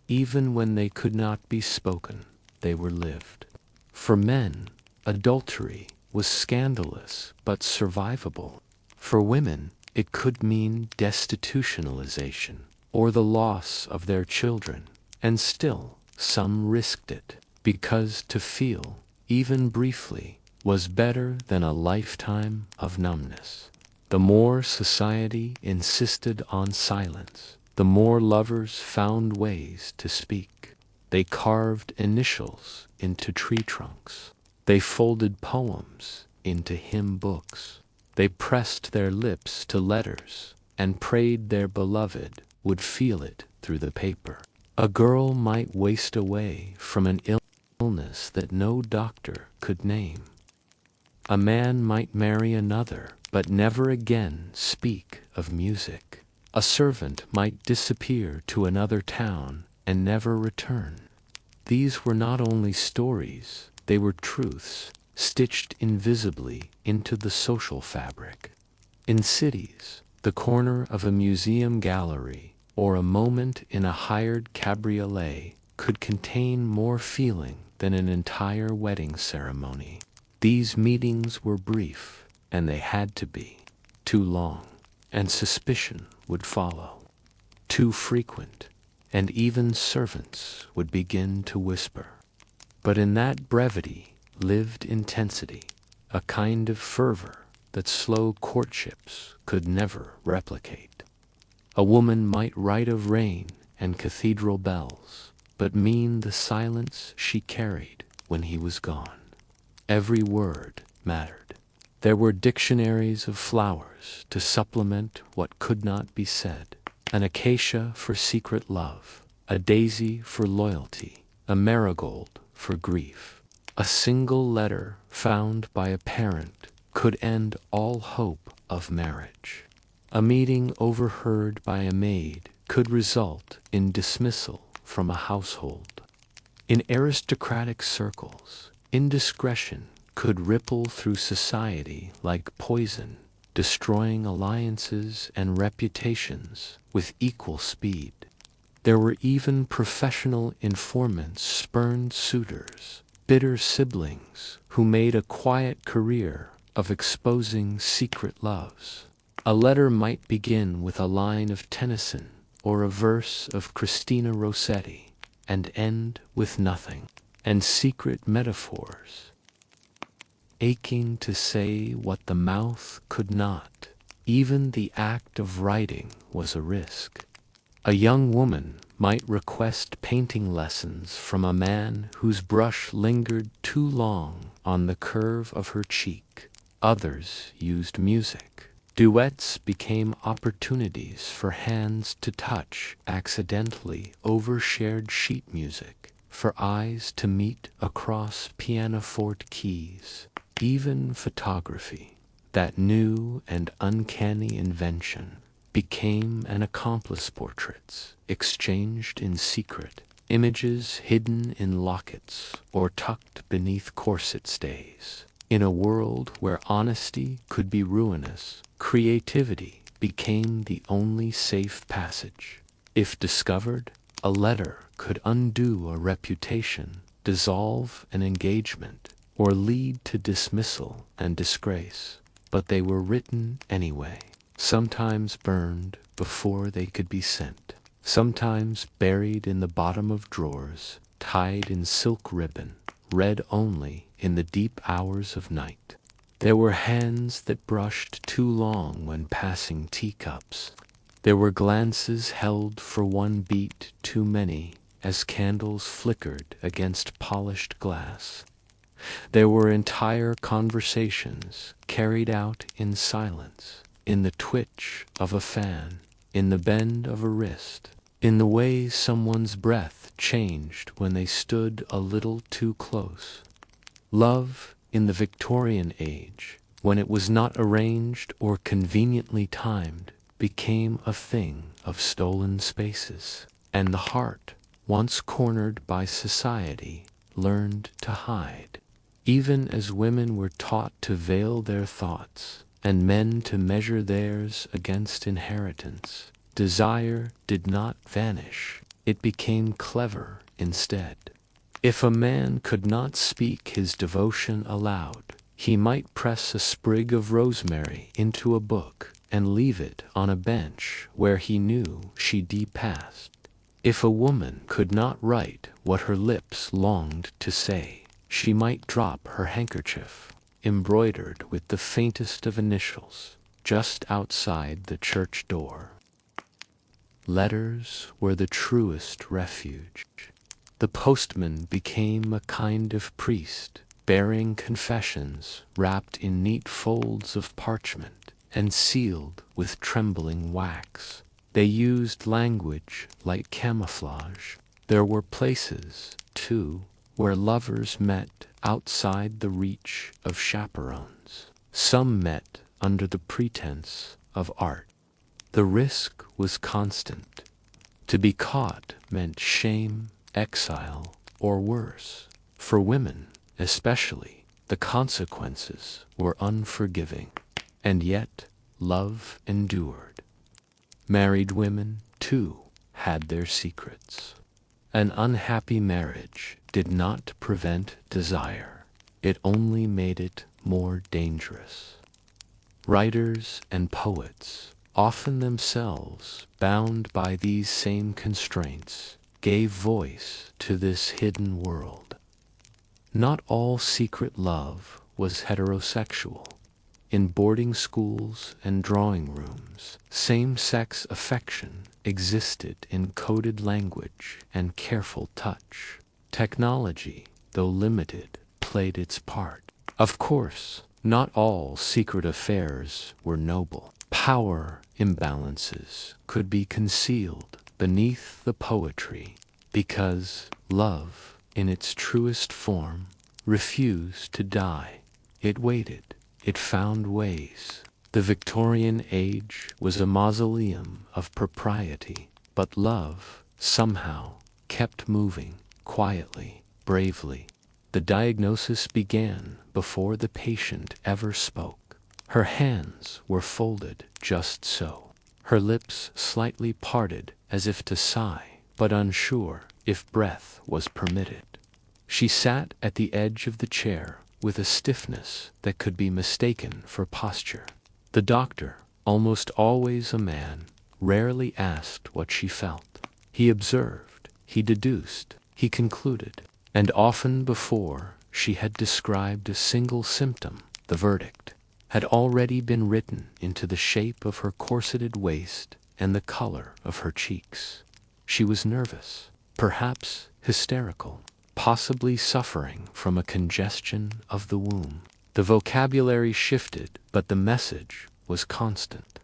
Even when they could not be spoken, they were lived. For men, adultery was scandalous but survivable. For women, it could mean destitutionalization or the loss of their children, and still some risked it, because to feel, even briefly, was better than a lifetime of numbness. The more society insisted on silence, the more lovers found ways to speak. They carved initials into tree trunks. They folded poems into hymn books. They pressed their lips to letters and prayed their beloved would feel it through the paper. A girl might waste away from an illness that no doctor could name. A man might marry another, but never again speak of music. A servant might disappear to another town and never return. These were not only stories, they were truths, stitched invisibly into the social fabric. In cities, the corner of a museum gallery or a moment in a hired cabriolet could contain more feeling than an entire wedding ceremony. These meetings were brief, and they had to be. Too long, and suspicion would follow. Too frequent, and even servants would begin to whisper. But in that brevity lived intensity, a kind of fervor that slow courtships could never replicate. A woman might write of rain and cathedral bells, but mean the silence she carried when he was gone. Every word mattered. There were dictionaries of flowers to supplement what could not be said, an acacia for secret love, a daisy for loyalty, a marigold for grief. A single letter found by a parent could end all hope of marriage. A meeting overheard by a maid could result in dismissal from a household. In aristocratic circles, indiscretion could ripple through society like poison, destroying alliances and reputations with equal speed. There were even professional informants, spurned suitors, bitter siblings who made a quiet career of exposing secret loves. A letter might begin with a line of Tennyson or a verse of Christina Rossetti and end with nothing, and secret metaphors, aching to say what the mouth could not. Even the act of writing was a risk. A young woman might request painting lessons from a man whose brush lingered too long on the curve of her cheek. Others used music. Duets became opportunities for hands to touch accidentally over shared sheet music, for eyes to meet across pianoforte keys. Even photography, that new and uncanny invention, became an accomplice. Portraits exchanged in secret, images hidden in lockets or tucked beneath corset stays. In a world where honesty could be ruinous, creativity became the only safe passage. If discovered, a letter could undo a reputation, dissolve an engagement, or lead to dismissal and disgrace. But they were written anyway, sometimes burned before they could be sent, sometimes buried in the bottom of drawers, tied in silk ribbon, read only in the deep hours of night. There were hands that brushed too long when passing teacups. There were glances held for one beat too many as candles flickered against polished glass. There were entire conversations carried out in silence, in the twitch of a fan, in the bend of a wrist, in the way someone's breath changed when they stood a little too close. Love in the Victorian age, when it was not arranged or conveniently timed, became a thing of stolen spaces, and the heart, once cornered by society, learned to hide. Even as women were taught to veil their thoughts, and men to measure theirs against inheritance, desire did not vanish, it became clever instead. If a man could not speak his devotion aloud, he might press a sprig of rosemary into a book and leave it on a bench where he knew she'd passed. If a woman could not write what her lips longed to say, she might drop her handkerchief, embroidered with the faintest of initials, just outside the church door. Letters were the truest refuge. The postman became a kind of priest, bearing confessions wrapped in neat folds of parchment and sealed with trembling wax. They used language like camouflage. There were places, too, where lovers met outside the reach of chaperones. Some met under the pretense of art. The risk was constant. To be caught meant shame, exile, or worse. For women, especially, the consequences were unforgiving. And yet, love endured. Married women, too, had their secrets. An unhappy marriage did not prevent desire. It only made it more dangerous. Writers and poets, often themselves bound by these same constraints, gave voice to this hidden world. Not all secret love was heterosexual. In boarding schools and drawing rooms, same-sex affection existed in coded language and careful touch. Technology, though limited, played its part. Of course, not all secret affairs were noble. Power imbalances could be concealed beneath the poetry, because love, in its truest form, refused to die. It waited. It found ways. The Victorian age was a mausoleum of propriety, but love, somehow, kept moving, quietly, bravely. The diagnosis began before the patient ever spoke. Her hands were folded just so, her lips slightly parted as if to sigh, but unsure if breath was permitted. She sat at the edge of the chair with a stiffness that could be mistaken for posture. The doctor, almost always a man, rarely asked what she felt. He observed, he deduced, he concluded, and often before she had described a single symptom, the verdict had already been written into the shape of her corseted waist and the color of her cheeks. She was nervous, perhaps hysterical, possibly suffering from a congestion of the womb. The vocabulary shifted, but the message was constant.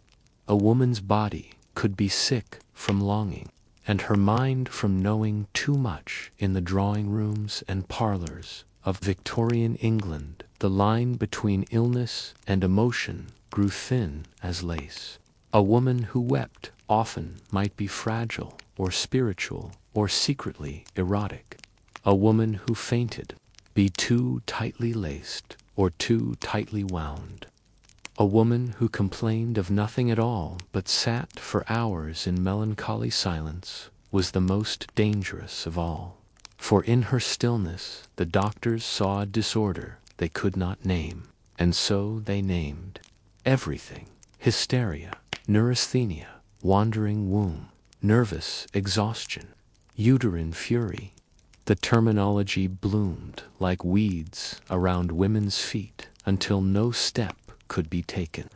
A woman's body could be sick from longing, and her mind from knowing too much. In the drawing rooms and parlors of Victorian England, the line between illness and emotion grew thin as lace. A woman who wept often might be fragile or spiritual or secretly erotic. A woman who fainted be too tightly laced or too tightly wound. A woman who complained of nothing at all but sat for hours in melancholy silence was the most dangerous of all. For in her stillness the doctors saw a disorder they could not name, and so they named everything: hysteria, neurasthenia, wandering womb, nervous exhaustion, uterine fury. The terminology bloomed like weeds around women's feet until no step could be taken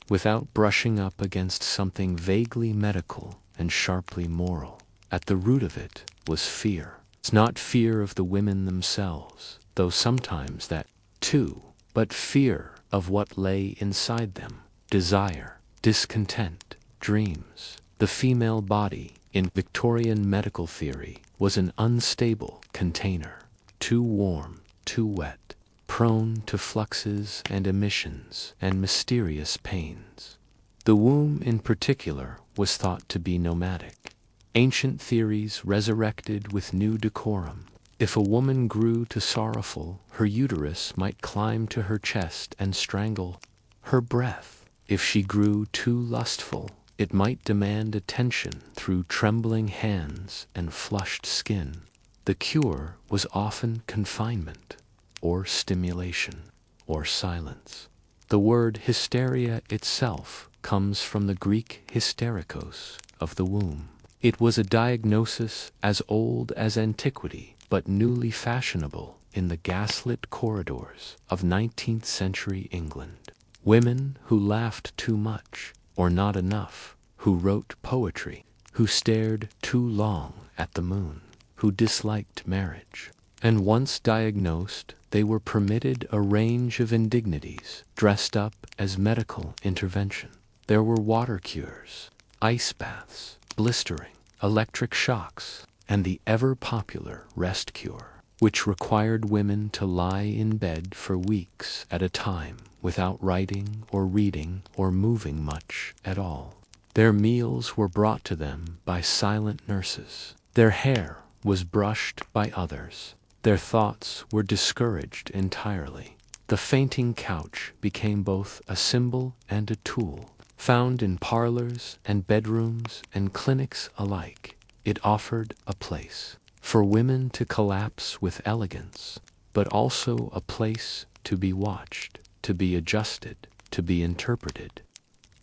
without brushing up against something vaguely medical and sharply moral. At the root of it was fear. It's not fear of the women themselves, though sometimes that too, but fear of what lay inside them: desire, discontent, dreams. The female body, in Victorian medical theory, was an unstable container, too warm, too wet, prone to fluxes and emissions and mysterious pains. The womb in particular was thought to be nomadic. Ancient theories resurrected with new decorum. If a woman grew too sorrowful, her uterus might climb to her chest and strangle her breath. If she grew too lustful, it might demand attention through trembling hands and flushed skin. The cure was often confinement, or stimulation, or silence. The word hysteria itself comes from the Greek hysterikos, of the womb. It was a diagnosis as old as antiquity, but newly fashionable in the gaslit corridors of 19th century England. Women who laughed too much, or not enough, who wrote poetry, who stared too long at the moon, who disliked marriage. And once diagnosed, they were permitted a range of indignities dressed up as medical intervention. There were water cures, ice baths, blistering, electric shocks, and the ever-popular rest cure, which required women to lie in bed for weeks at a time without writing or reading or moving much at all. Their meals were brought to them by silent nurses. Their hair was brushed by others. Their thoughts were discouraged entirely. The fainting couch became both a symbol and a tool. Found in parlors and bedrooms and clinics alike, it offered a place for women to collapse with elegance, but also a place to be watched, to be adjusted, to be interpreted.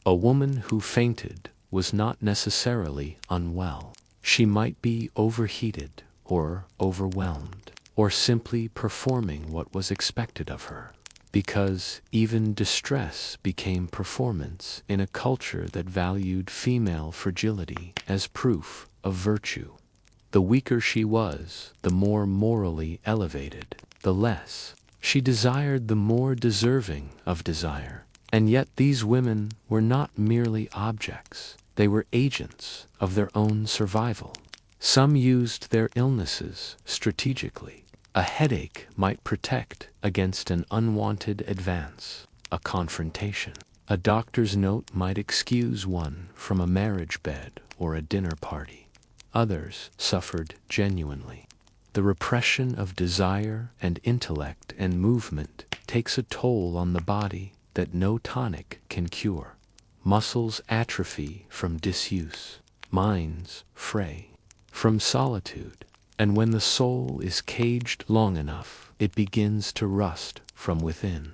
A woman who fainted was not necessarily unwell. She might be overheated or overwhelmed. or simply performing what was expected of her. Because even distress became performance in a culture that valued female fragility as proof of virtue. The weaker she was, the more morally elevated; the less she desired, the more deserving of desire. And yet these women were not merely objects, they were agents of their own survival. Some used their illnesses strategically. A headache might protect against an unwanted advance, a confrontation. A doctor's note might excuse one from a marriage bed or a dinner party. Others suffered genuinely. The repression of desire and intellect and movement takes a toll on the body that no tonic can cure. Muscles atrophy from disuse, minds fray from solitude, and when the soul is caged long enough, it begins to rust from within.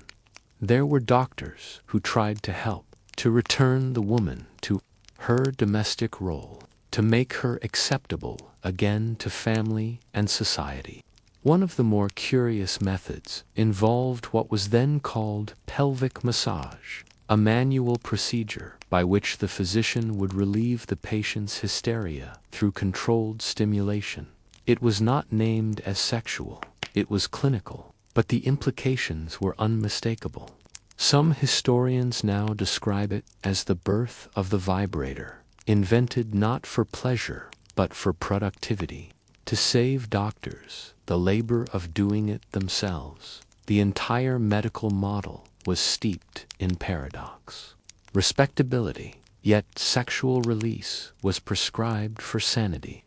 There were doctors who tried to help, to return the woman to her domestic role, to make her acceptable again to family and society. One of the more curious methods involved what was then called pelvic massage, a manual procedure by which the physician would relieve the patient's hysteria through controlled stimulation. It was not named as sexual, it was clinical, but the implications were unmistakable. Some historians now describe it as the birth of the vibrator, invented not for pleasure but for productivity. To save doctors the labor of doing it themselves, the entire medical model was steeped in paradox. Respectability, yet sexual release was prescribed for sanity.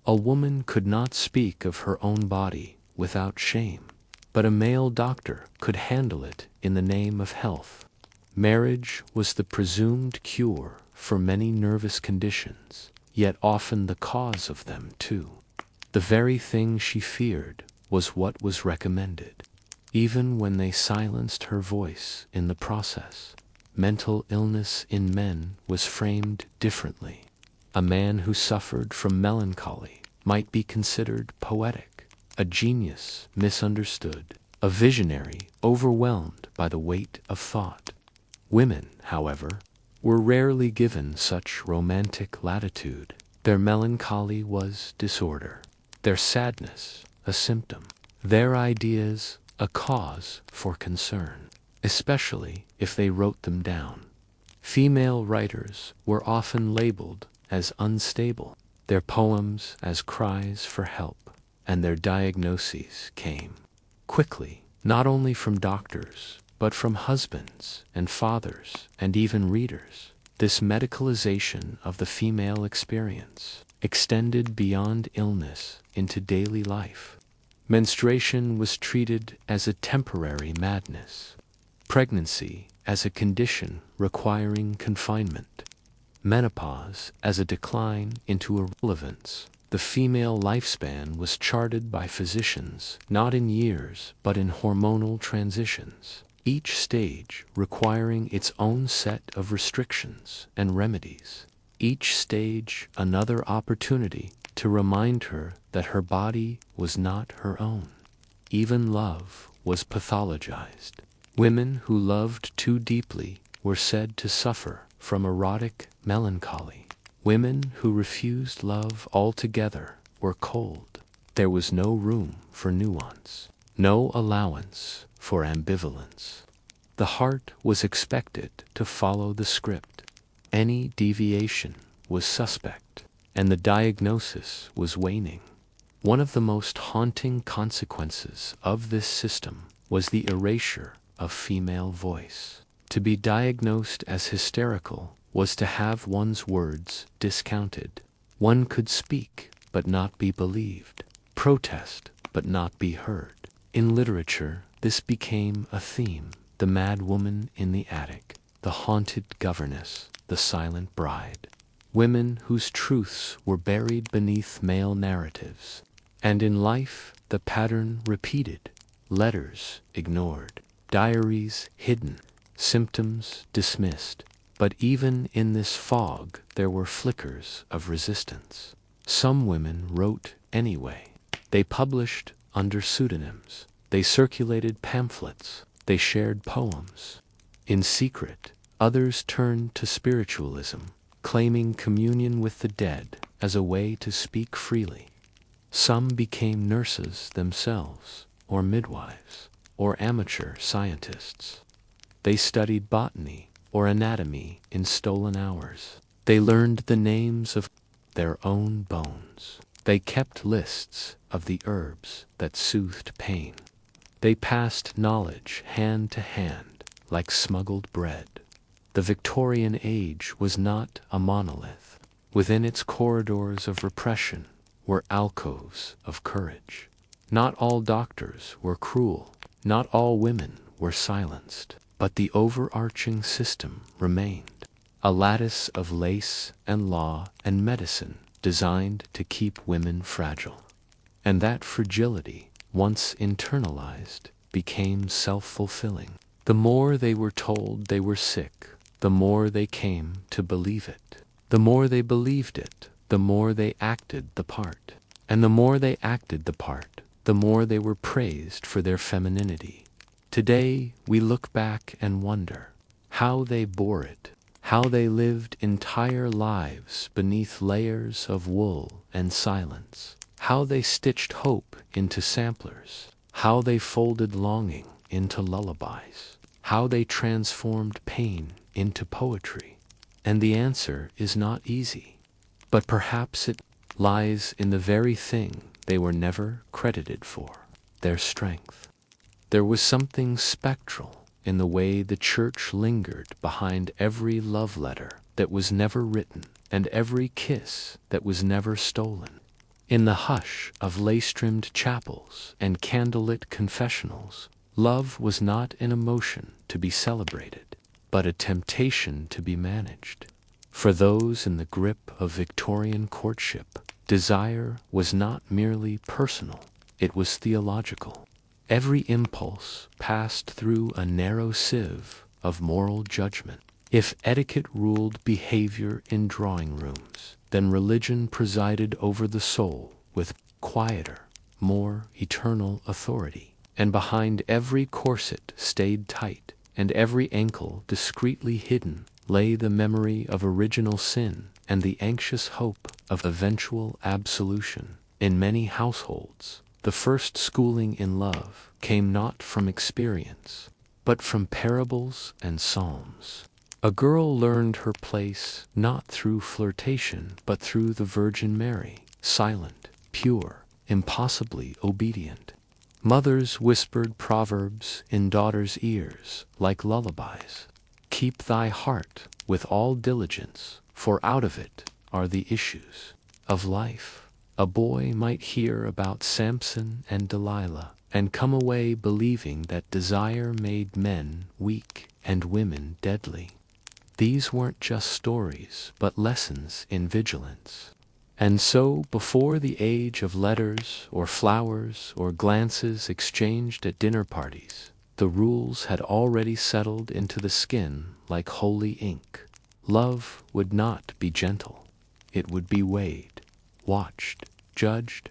A woman could not speak of her own body without shame, but a male doctor could handle it in the name of health. Marriage was the presumed cure for many nervous conditions, yet often the cause of them too. The very thing she feared was what was recommended, even when they silenced her voice in the process. Mental illness in men was framed differently. A man who suffered from melancholy might be considered poetic, a genius misunderstood, a visionary overwhelmed by the weight of thought. Women, however, were rarely given such romantic latitude. Their melancholy was disorder, their sadness a symptom, their ideas a cause for concern, especially if they wrote them down. Female writers were often labeled as unstable, their poems as cries for help, and their diagnoses came quickly, not only from doctors, but from husbands and fathers and even readers. This medicalization of the female experience extended beyond illness into daily life. Menstruation was treated as a temporary madness, pregnancy as a condition requiring confinement, menopause as a decline into irrelevance. The female lifespan was charted by physicians not in years but in hormonal transitions, each stage requiring its own set of restrictions and remedies, each stage another opportunity to remind her that her body was not her own. Even love was pathologized. Women who loved too deeply were said to suffer from erotic melancholy. Women who refused love altogether were cold. There was no room for nuance, no allowance for ambivalence. The heart was expected to follow the script. Any deviation was suspect, and the diagnosis was waning. One of the most haunting consequences of this system was the erasure of female voice. To be diagnosed as hysterical was to have one's words discounted. One could speak but not be believed, protest but not be heard. In literature, this became a theme: the mad woman in the attic, the haunted governess, the silent bride. Women whose truths were buried beneath male narratives. And in life, the pattern repeated: letters ignored, diaries hidden, symptoms dismissed. But even in this fog there were flickers of resistance. Some women wrote anyway. They published under pseudonyms. They circulated pamphlets. They shared poems. In secret, others turned to spiritualism, claiming communion with the dead as a way to speak freely. Some became nurses themselves, or midwives, or amateur scientists. They studied botany or anatomy in stolen hours. They learned the names of their own bones. They kept lists of the herbs that soothed pain. They passed knowledge hand to hand like smuggled bread. The Victorian age was not a monolith. Within its corridors of repression were alcoves of courage. Not all doctors were cruel. Not all women were silenced. But the overarching system remained, a lattice of lace and law and medicine designed to keep women fragile. And that fragility, once internalized, became self-fulfilling. The more they were told they were sick, the more they came to believe it. The more they believed it, the more they acted the part. And the more they acted the part, the more they were praised for their femininity. Today, we look back and wonder how they bore it, how they lived entire lives beneath layers of wool and silence, how they stitched hope into samplers, how they folded longing into lullabies, how they transformed pain into poetry. And the answer is not easy, but perhaps it lies in the very thing they were never credited for, their strength. There was something spectral in the way the church lingered behind every love letter that was never written and every kiss that was never stolen. In the hush of lace-trimmed chapels and candlelit confessionals, love was not an emotion to be celebrated, but a temptation to be managed. For those in the grip of Victorian courtship, desire was not merely personal, it was theological. Every impulse passed through a narrow sieve of moral judgment. If etiquette ruled behavior in drawing rooms, then religion presided over the soul with quieter, more eternal authority. And behind every corset stayed tight, and every ankle discreetly hidden, lay the memory of original sin and the anxious hope of eventual absolution. In many households, the first schooling in love came not from experience, but from parables and psalms. A girl learned her place not through flirtation, but through the Virgin Mary, silent, pure, impossibly obedient. Mothers whispered proverbs in daughters' ears like lullabies. Keep thy heart with all diligence, for out of it are the issues of life. A boy might hear about Samson and Delilah and come away believing that desire made men weak and women deadly. These weren't just stories, but lessons in vigilance. And so, before the age of letters or flowers or glances exchanged at dinner parties, the rules had already settled into the skin like holy ink. Love would not be gentle. It would be weighed, watched, judged.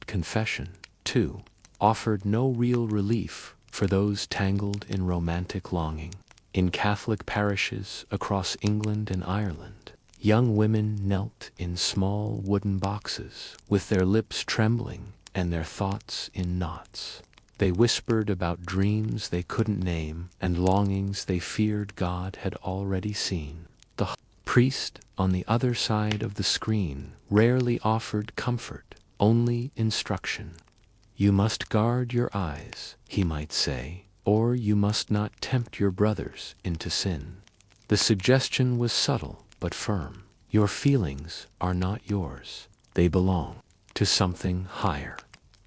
Confession, too, offered no real relief for those tangled in romantic longing. In Catholic parishes across England and Ireland, young women knelt in small wooden boxes, with their lips trembling and their thoughts in knots. They whispered about dreams they couldn't name and longings they feared God had already seen. The priest on the other side of the screen rarely offered comfort, only instruction. You must guard your eyes, he might say, or you must not tempt your brothers into sin. The suggestion was subtle but firm. Your feelings are not yours. They belong to something higher.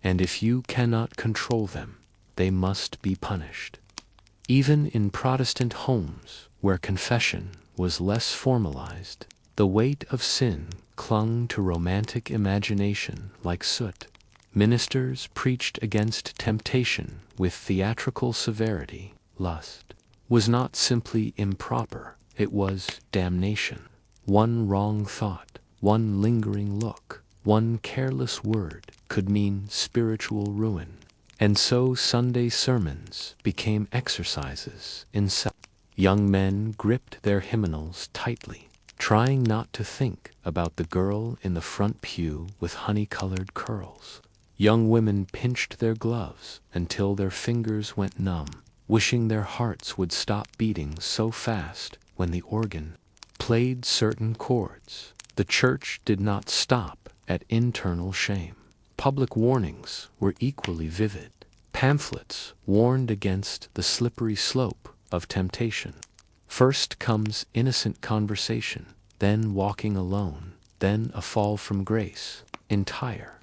And if you cannot control them, they must be punished. Even in Protestant homes, where confession was less formalized, the weight of sin clung to romantic imagination like soot. Ministers preached against temptation with theatrical severity. Lust was not simply improper, it was damnation. One wrong thought, one lingering look, one careless word could mean spiritual ruin. And so Sunday sermons became exercises in self. Young men gripped their hymnals tightly, trying not to think about the girl in the front pew with honey-colored curls. Young women pinched their gloves until their fingers went numb, wishing their hearts would stop beating so fast when the organ played certain chords. The church did not stop at internal shame. Public warnings were equally vivid. Pamphlets warned against the slippery slope of temptation. First comes innocent conversation, then walking alone, then a fall from grace. Entire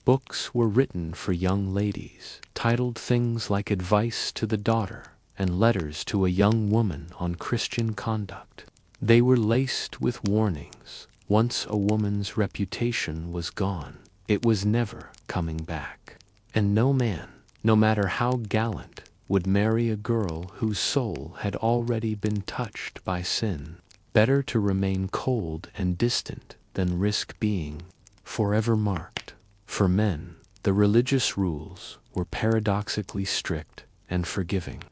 books were written for young ladies, titled things like Advice to the Daughter and Letters to a Young Woman on Christian Conduct. They were laced with warnings. Once a woman's reputation was gone, it was never coming back. And no man, no matter how gallant, would marry a girl whose soul had already been touched by sin. Better to remain cold and distant than risk being forever marked. For men, the religious rules were paradoxically strict and forgiving.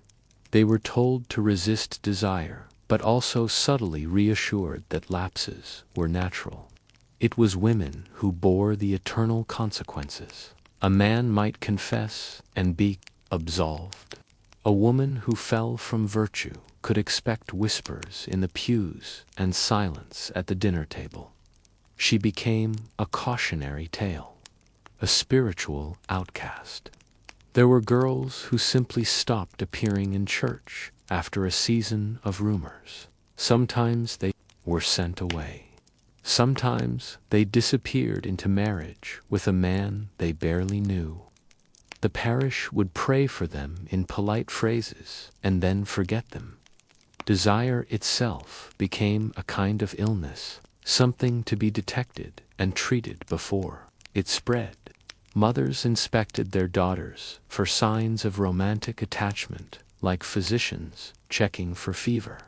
They were told to resist desire, but also subtly reassured that lapses were natural. It was women who bore the eternal consequences. A man might confess and be absolved. A woman who fell from virtue could expect whispers in the pews and silence at the dinner table. She became a cautionary tale, a spiritual outcast. There were girls who simply stopped appearing in church after a season of rumors. Sometimes they were sent away. Sometimes they disappeared into marriage with a man they barely knew. The parish would pray for them in polite phrases and then forget them. Desire itself became a kind of illness, something to be detected and treated before it spread. Mothers inspected their daughters for signs of romantic attachment, like physicians checking for fever.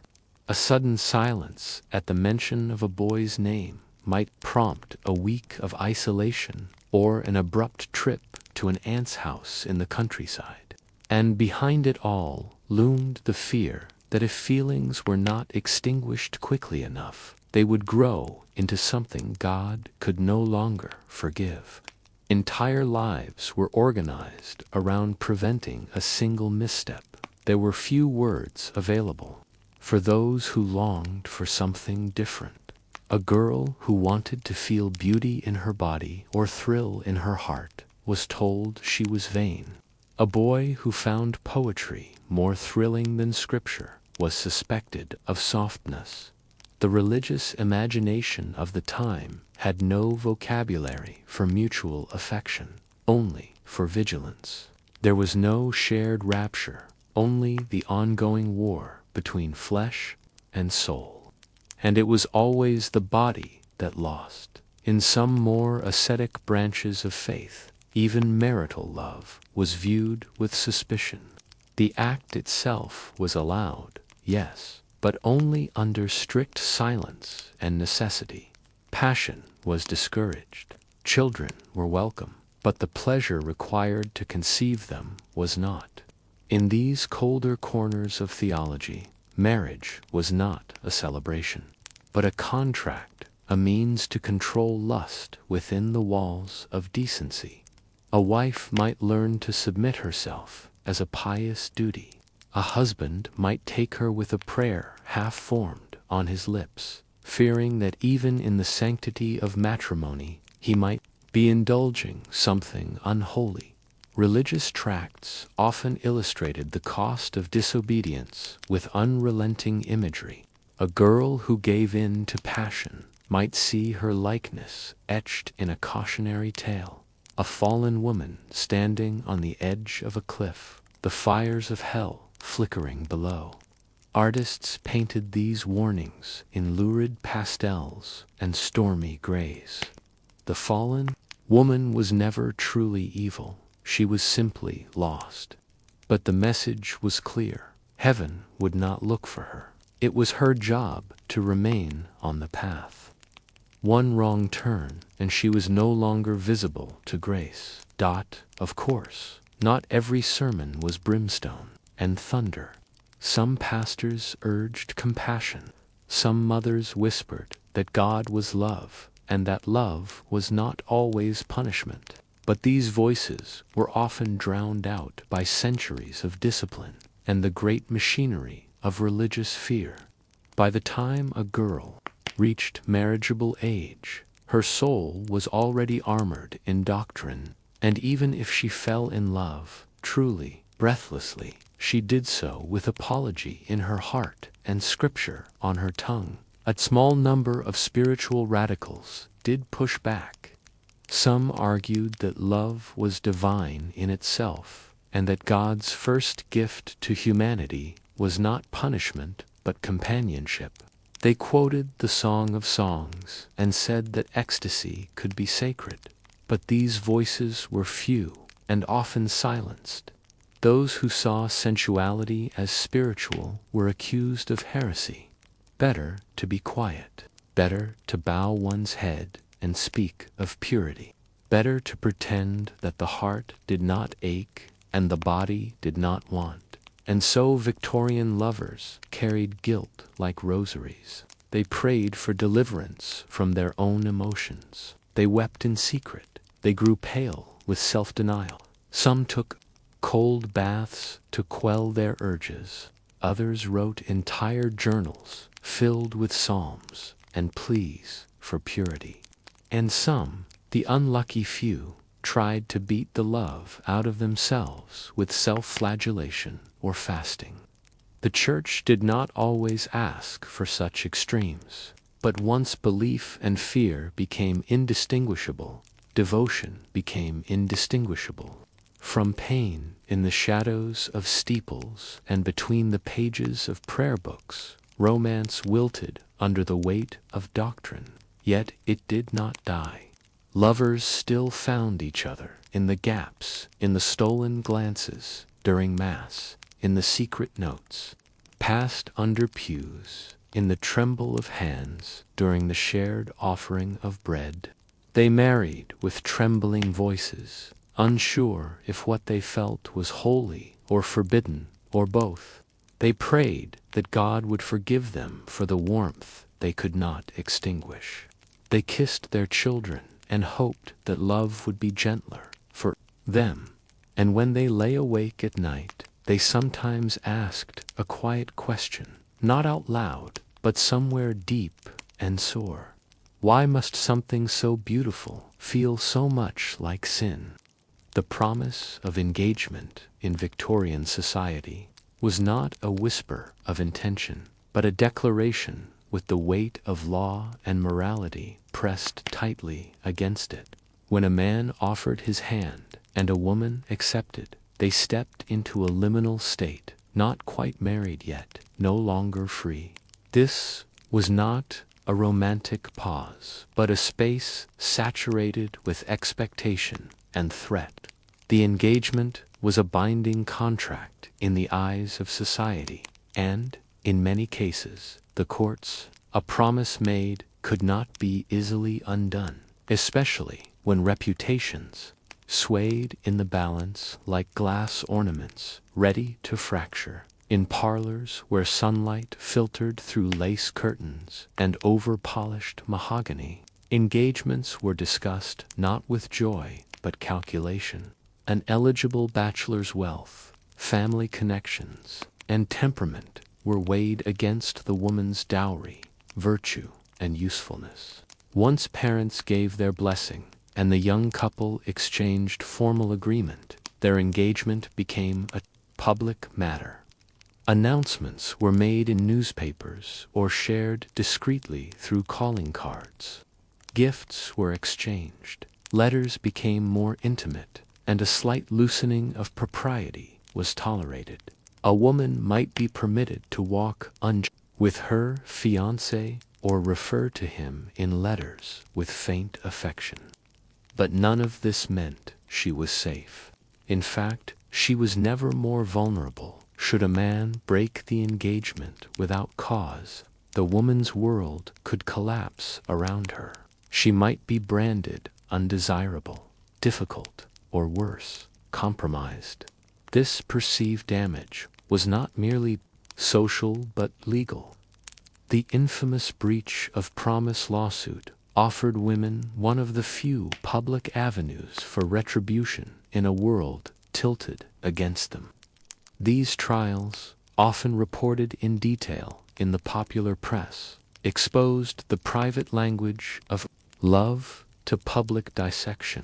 A sudden silence at the mention of a boy's name might prompt a week of isolation or an abrupt trip to an aunt's house in the countryside. And behind it all loomed the fear that if feelings were not extinguished quickly enough, they would grow into something God could no longer forgive. Entire lives were organized around preventing a single misstep. There were few words available for those who longed for something different. A girl who wanted to feel beauty in her body or thrill in her heart was told she was vain. A boy who found poetry more thrilling than scripture was suspected of softness. The religious imagination of the time had no vocabulary for mutual affection, only for vigilance. There was no shared rapture, only the ongoing war between flesh and soul. And it was always the body that lost. In some more ascetic branches of faith, even marital love was viewed with suspicion. The act itself was allowed, yes, but only under strict silence and necessity. Passion was discouraged. Children were welcome, but the pleasure required to conceive them was not. In these colder corners of theology, marriage was not a celebration, but a contract, a means to control lust within the walls of decency. A wife might learn to submit herself as a pious duty. A husband might take her with a prayer half-formed on his lips, fearing that even in the sanctity of matrimony he might be indulging something unholy. Religious tracts often illustrated the cost of disobedience with unrelenting imagery. A girl who gave in to passion might see her likeness etched in a cautionary tale. A fallen woman standing on the edge of a cliff, the fires of hell flickering below. Artists painted these warnings in lurid pastels and stormy grays. The fallen woman was never truly evil. She was simply lost. But the message was clear. Heaven would not look for her. It was her job to remain on the path. One wrong turn, and she was no longer visible to grace. Of course, Not every sermon was brimstone and thunder. Some pastors urged compassion. Some mothers whispered that God was love, and that love was not always punishment. But these voices were often drowned out by centuries of discipline and the great machinery of religious fear. By the time a girl reached marriageable age, her soul was already armored in doctrine, and even if she fell in love, truly, breathlessly, she did so with apology in her heart and scripture on her tongue. A small number of spiritual radicals did push back. Some argued that love was divine in itself, and that God's first gift to humanity was not punishment but companionship. They quoted the Song of Songs and said that ecstasy could be sacred. But these voices were few and often silenced. Those who saw sensuality as spiritual were accused of heresy. Better to be quiet. Better to bow one's head and speak of purity. Better to pretend that the heart did not ache and the body did not want. And so Victorian lovers carried guilt like rosaries. They prayed for deliverance from their own emotions. They wept in secret. They grew pale with self-denial. Some took cold baths to quell their urges. Others wrote entire journals filled with psalms and pleas for purity. And some, the unlucky few, tried to beat the love out of themselves with self-flagellation or fasting. The Church did not always ask for such extremes, but once belief and fear became indistinguishable, devotion became indistinguishable. From pain in the shadows of steeples and between the pages of prayer books, romance wilted under the weight of doctrine. Yet it did not die. Lovers still found each other in the gaps, in the stolen glances during Mass, in the secret notes passed under pews, in the tremble of hands during the shared offering of bread. They married with trembling voices, unsure if what they felt was holy or forbidden or both. They prayed that God would forgive them for the warmth they could not extinguish. They kissed their children and hoped that love would be gentler for them. And when they lay awake at night, they sometimes asked a quiet question, not out loud, but somewhere deep and sore. Why must something so beautiful feel so much like sin? The promise of engagement in Victorian society was not a whisper of intention, but a declaration with the weight of law and morality pressed tightly against it. When a man offered his hand and a woman accepted, they stepped into a liminal state, not quite married yet, no longer free. This was not a romantic pause, but a space saturated with expectation and threat. The engagement was a binding contract in the eyes of society, and, in many cases, the courts, a promise made could not be easily undone, especially when reputations swayed in the balance like glass ornaments ready to fracture. In parlors where sunlight filtered through lace curtains and over-polished mahogany, engagements were discussed not with joy but calculation. An eligible bachelor's wealth, family connections, and temperament were weighed against the woman's dowry, virtue, and usefulness. Once parents gave their blessing, and the young couple exchanged formal agreement, their engagement became a public matter. Announcements were made in newspapers or shared discreetly through calling cards. Gifts were exchanged, letters became more intimate, and a slight loosening of propriety was tolerated. A woman might be permitted to walk with her fiancé or refer to him in letters with faint affection. But none of this meant she was safe. In fact, she was never more vulnerable. Should a man break the engagement without cause, the woman's world could collapse around her. She might be branded undesirable, difficult, or worse. compromised. This perceived damage was not merely social but legal. The infamous breach of promise lawsuit offered women one of the few public avenues for retribution in a world tilted against them. These trials, often reported in detail in the popular press, exposed the private language of love to public dissection.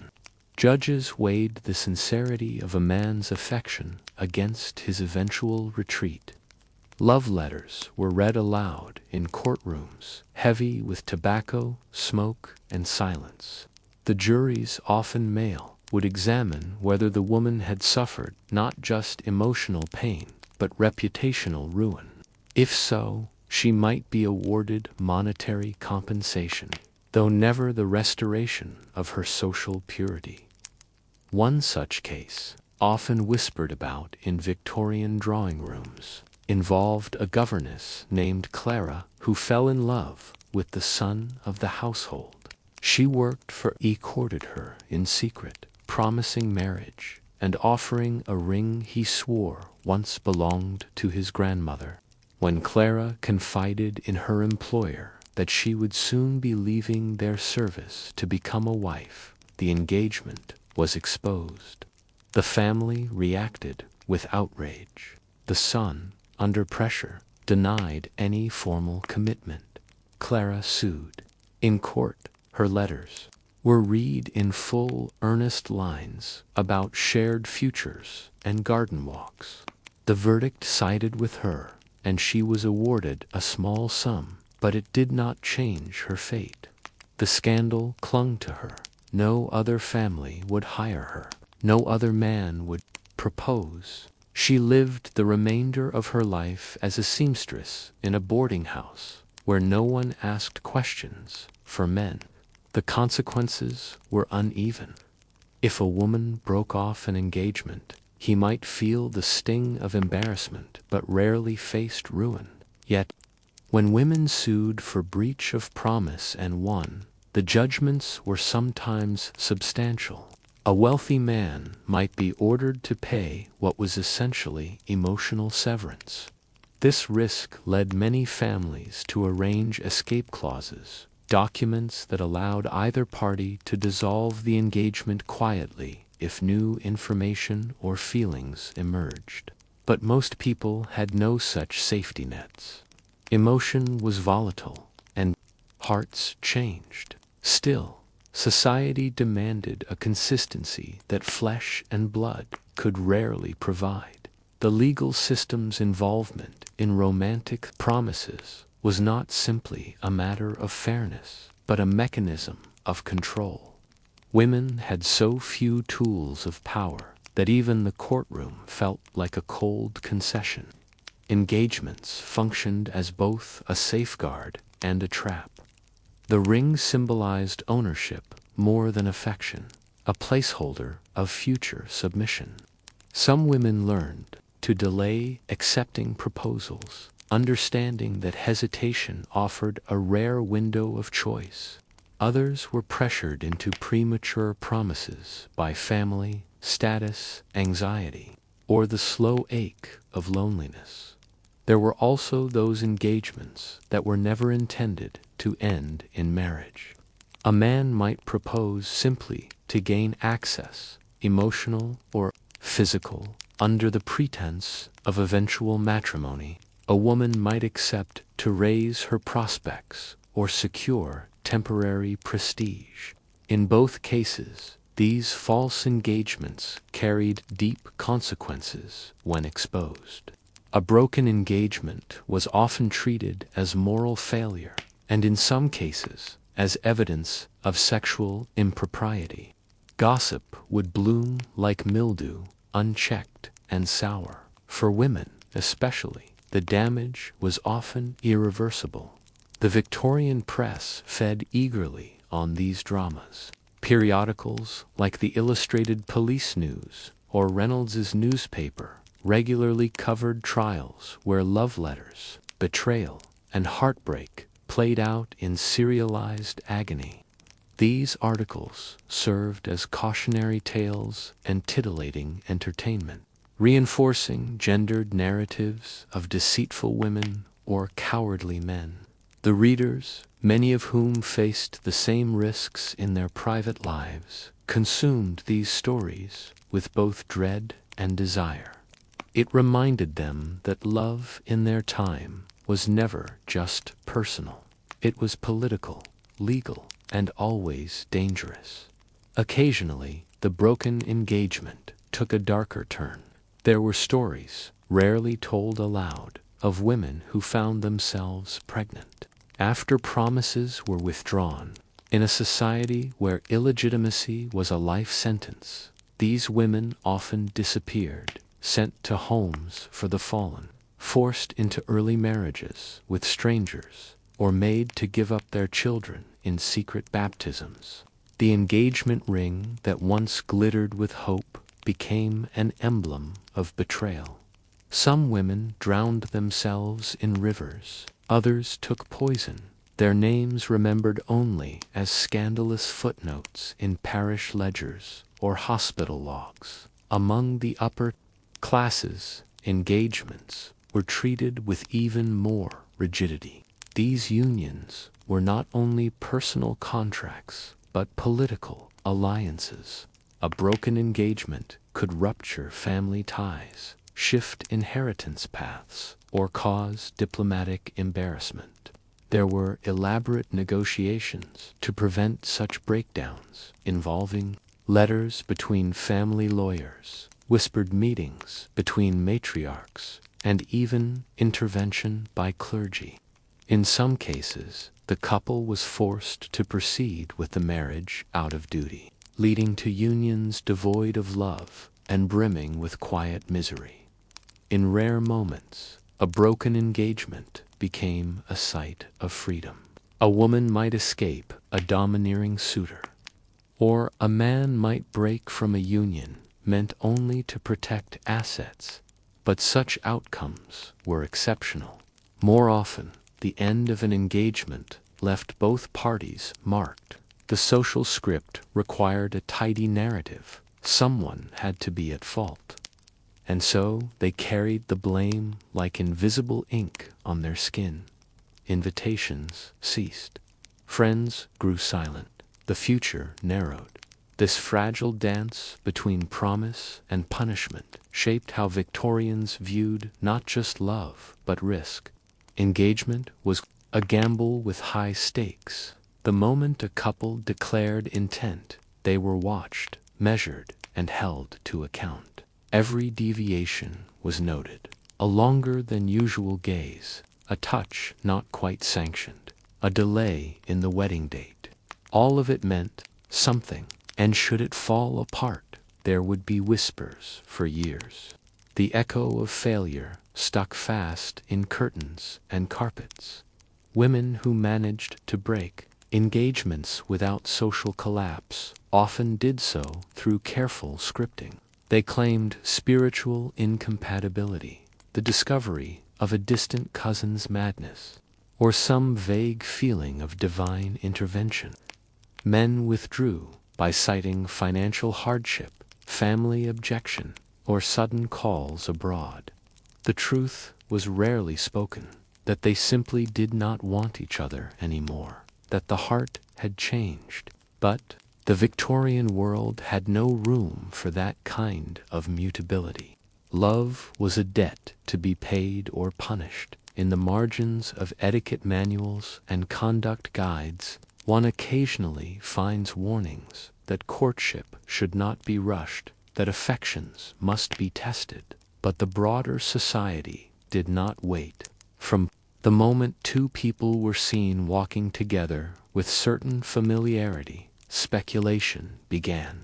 Judges weighed the sincerity of a man's affection against his eventual retreat. Love letters were read aloud in courtrooms, heavy with tobacco, smoke, and silence. The juries, often male, would examine whether the woman had suffered not just emotional pain, but reputational ruin. If so, she might be awarded monetary compensation, though never the restoration of her social purity. One such case, often whispered about in Victorian drawing rooms, involved a governess named Clara who fell in love with the son of the household. She worked for he courted her in secret, promising marriage and offering a ring he swore once belonged to his grandmother. When Clara confided in her employer that she would soon be leaving their service to become a wife, the engagement was exposed. The family reacted with outrage. The son, under pressure, denied any formal commitment. Clara sued. In court, her letters were read in full, earnest lines about shared futures and garden walks. The verdict sided with her, and she was awarded a small sum, but it did not change her fate. The scandal clung to her. No other family would hire her. No other man would propose. She lived the remainder of her life as a seamstress in a boarding house, where no one asked questions for men. The consequences were uneven. If a woman broke off an engagement, he might feel the sting of embarrassment, but rarely faced ruin. Yet, when women sued for breach of promise and won, the judgments were sometimes substantial. A wealthy man might be ordered to pay what was essentially emotional severance. This risk led many families to arrange escape clauses, documents that allowed either party to dissolve the engagement quietly if new information or feelings emerged. But most people had no such safety nets. Emotion was volatile, and hearts changed. Still, society demanded a consistency that flesh and blood could rarely provide. The legal system's involvement in romantic promises was not simply a matter of fairness, but a mechanism of control. Women had so few tools of power that even the courtroom felt like a cold concession. Engagements functioned as both a safeguard and a trap. The ring symbolized ownership more than affection, a placeholder of future submission. Some women learned to delay accepting proposals, understanding that hesitation offered a rare window of choice. Others were pressured into premature promises by family, status, anxiety, or the slow ache of loneliness. There were also those engagements that were never intended to end in marriage. A man might propose simply to gain access, emotional or physical, under the pretense of eventual matrimony. A woman might accept to raise her prospects or secure temporary prestige. In both cases, these false engagements carried deep consequences when exposed. A broken engagement was often treated as moral failure, and in some cases, as evidence of sexual impropriety. Gossip would bloom like mildew, unchecked and sour. For women, especially, the damage was often irreversible. The Victorian press fed eagerly on these dramas. Periodicals like the Illustrated Police News or Reynolds's newspaper regularly covered trials where love letters, betrayal, and heartbreak played out in serialized agony. These articles served as cautionary tales and titillating entertainment, reinforcing gendered narratives of deceitful women or cowardly men. The readers, many of whom faced the same risks in their private lives, consumed these stories with both dread and desire. It reminded them that love in their time was never just personal. It was political, legal, and always dangerous. Occasionally, the broken engagement took a darker turn. There were stories, rarely told aloud, of women who found themselves pregnant after promises were withdrawn. In a society where illegitimacy was a life sentence, these women often disappeared, sent to homes for the fallen, forced into early marriages with strangers, or made to give up their children in secret baptisms. The engagement ring that once glittered with hope became an emblem of betrayal. Some women drowned themselves in rivers, others took poison, their names remembered only as scandalous footnotes in parish ledgers or hospital logs. Among the upper classes, engagements were treated with even more rigidity. These unions were not only personal contracts, but political alliances. A broken engagement could rupture family ties, shift inheritance paths, or cause diplomatic embarrassment. There were elaborate negotiations to prevent such breakdowns, involving letters between family lawyers, whispered meetings between matriarchs, and even intervention by clergy. In some cases, the couple was forced to proceed with the marriage out of duty, leading to unions devoid of love and brimming with quiet misery. In rare moments, a broken engagement became a site of freedom. A woman might escape a domineering suitor, or a man might break from a union meant only to protect assets, but such outcomes were exceptional. More often, the end of an engagement left both parties marked. The social script required a tidy narrative. Someone had to be at fault. And so they carried the blame like invisible ink on their skin. Invitations ceased. Friends grew silent. The future narrowed. This fragile dance between promise and punishment shaped how Victorians viewed not just love, but risk. Engagement was a gamble with high stakes. The moment a couple declared intent, they were watched, measured, and held to account. Every deviation was noted. A longer than usual gaze, a touch not quite sanctioned, a delay in the wedding date. All of it meant something, and should it fall apart, there would be whispers for years. The echo of failure stuck fast in curtains and carpets. Women who managed to break engagements without social collapse often did so through careful scripting. They claimed spiritual incompatibility, the discovery of a distant cousin's madness, or some vague feeling of divine intervention. Men withdrew by citing financial hardship, family objection, or sudden calls abroad. The truth was rarely spoken, that they simply did not want each other anymore, that the heart had changed. But the Victorian world had no room for that kind of mutability. Love was a debt to be paid or punished. In the margins of etiquette manuals and conduct guides, one occasionally finds warnings that courtship should not be rushed, that affections must be tested. But the broader society did not wait. From the moment two people were seen walking together with certain familiarity, speculation began.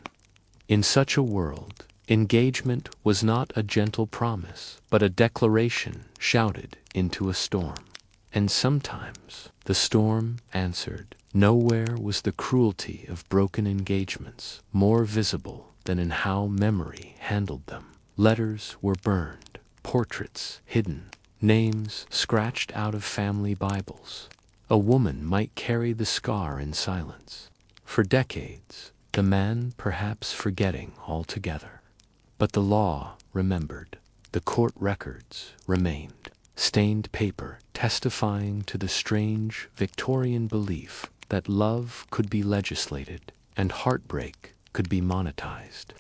In such a world, engagement was not a gentle promise, but a declaration shouted into a storm. And sometimes the storm answered. Nowhere was the cruelty of broken engagements more visible than in how memory handled them. Letters were burned, portraits hidden, names scratched out of family Bibles. A woman might carry the scar in silence. For decades, the man perhaps forgetting altogether. But the law remembered. The court records remained. Stained paper testifying to the strange Victorian belief that love could be legislated and heartbreak could be monetized.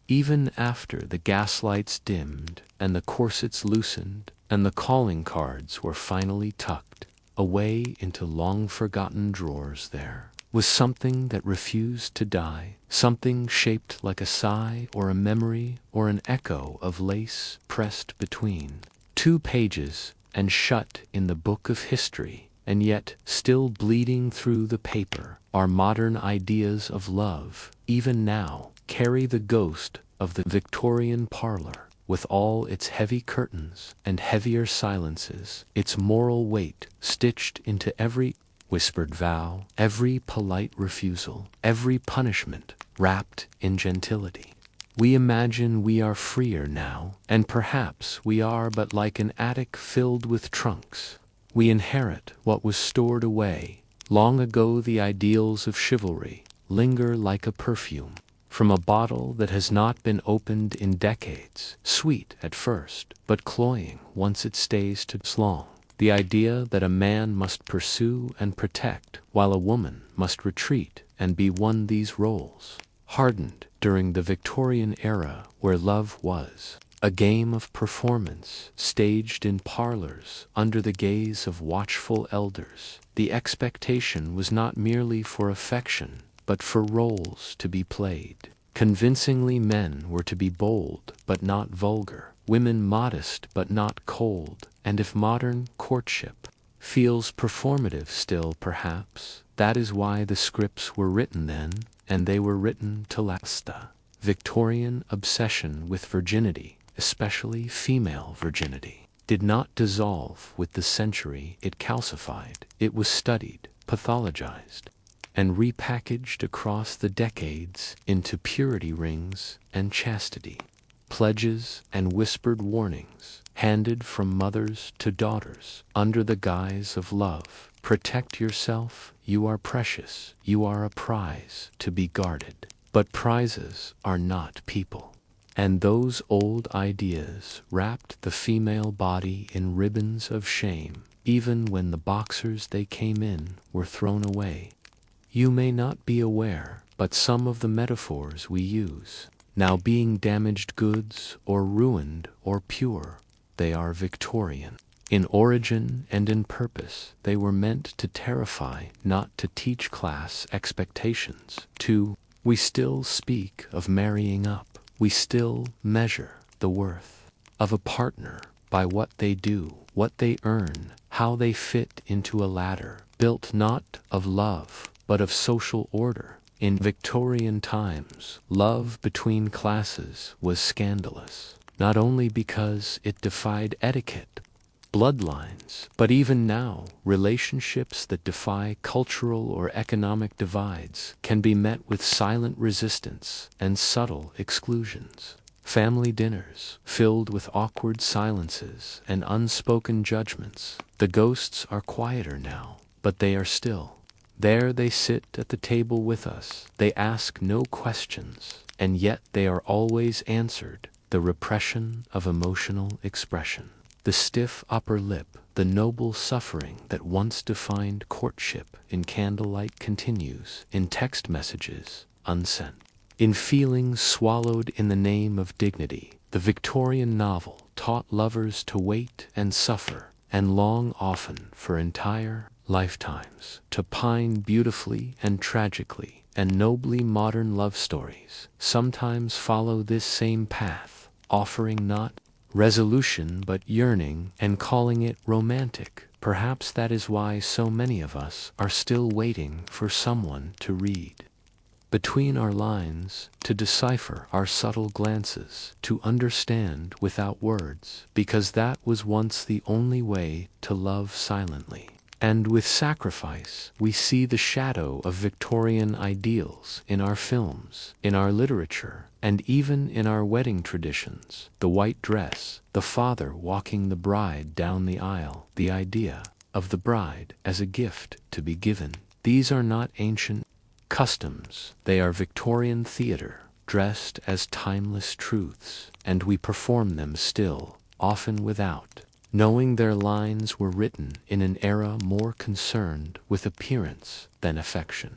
Even after the gaslights dimmed and the corsets loosened and the calling cards were finally tucked away into long-forgotten drawers, there was something that refused to die, something shaped like a sigh or a memory or an echo of lace pressed between two pages and shut in the book of history, and yet still bleeding through the paper. Our modern ideas of love, even now, carry the ghost of the Victorian parlor, with all its heavy curtains and heavier silences, its moral weight stitched into every whispered vow, every polite refusal, every punishment wrapped in gentility. We imagine we are freer now, and perhaps we are, but like an attic filled with trunks, we inherit what was stored away. Long ago the ideals of chivalry linger like a perfume from a bottle that has not been opened in decades, sweet at first, but cloying once it stays too long. The idea that a man must pursue and protect, while a woman must retreat and be won, these roles hardened during the Victorian era, where love was a game of performance staged in parlors under the gaze of watchful elders. The expectation was not merely for affection, but for roles to be played. Convincingly, men were to be bold but not vulgar, women modest but not cold, and if modern courtship feels performative still, perhaps that is why the scripts were written then, and they were written to last. The Victorian obsession with virginity, especially female virginity, did not dissolve with the century it calcified. It was studied, pathologized, and repackaged across the decades into purity rings and chastity pledges and whispered warnings handed from mothers to daughters under the guise of love. Protect yourself, you are precious, you are a prize to be guarded. But prizes are not people. And those old ideas wrapped the female body in ribbons of shame, even when the boxers they came in were thrown away. You may not be aware, but some of the metaphors we use, now being damaged goods or ruined or pure, they are Victorian. In origin and in purpose, they were meant to terrify, not to teach class expectations. We still speak of marrying up. We still measure the worth of a partner by what they do, what they earn, how they fit into a ladder built not of love, but of social order. In Victorian times, love between classes was scandalous, not only because it defied etiquette, bloodlines, but even now, relationships that defy cultural or economic divides can be met with silent resistance and subtle exclusions. Family dinners, filled with awkward silences and unspoken judgments. The ghosts are quieter now, but they are still. There they sit at the table with us. They ask no questions, and yet they are always answered. The repression of emotional expression. The stiff upper lip, the noble suffering that once defined courtship in candlelight continues in text messages unsent. In feelings swallowed in the name of dignity, the Victorian novel taught lovers to wait and suffer, and long often for entire lifetimes, to pine beautifully and tragically, and nobly. Modern love stories sometimes follow this same path, offering not resolution but yearning, and calling it romantic. Perhaps that is why so many of us are still waiting for someone to read between our lines, to decipher our subtle glances, to understand without words, because that was once the only way to love silently. And with sacrifice, we see the shadow of Victorian ideals in our films, in our literature, and even in our wedding traditions. The white dress, the father walking the bride down the aisle, the idea of the bride as a gift to be given. These are not ancient customs, they are Victorian theatre, dressed as timeless truths, and we perform them still, often without knowing their lines were written in an era more concerned with appearance than affection.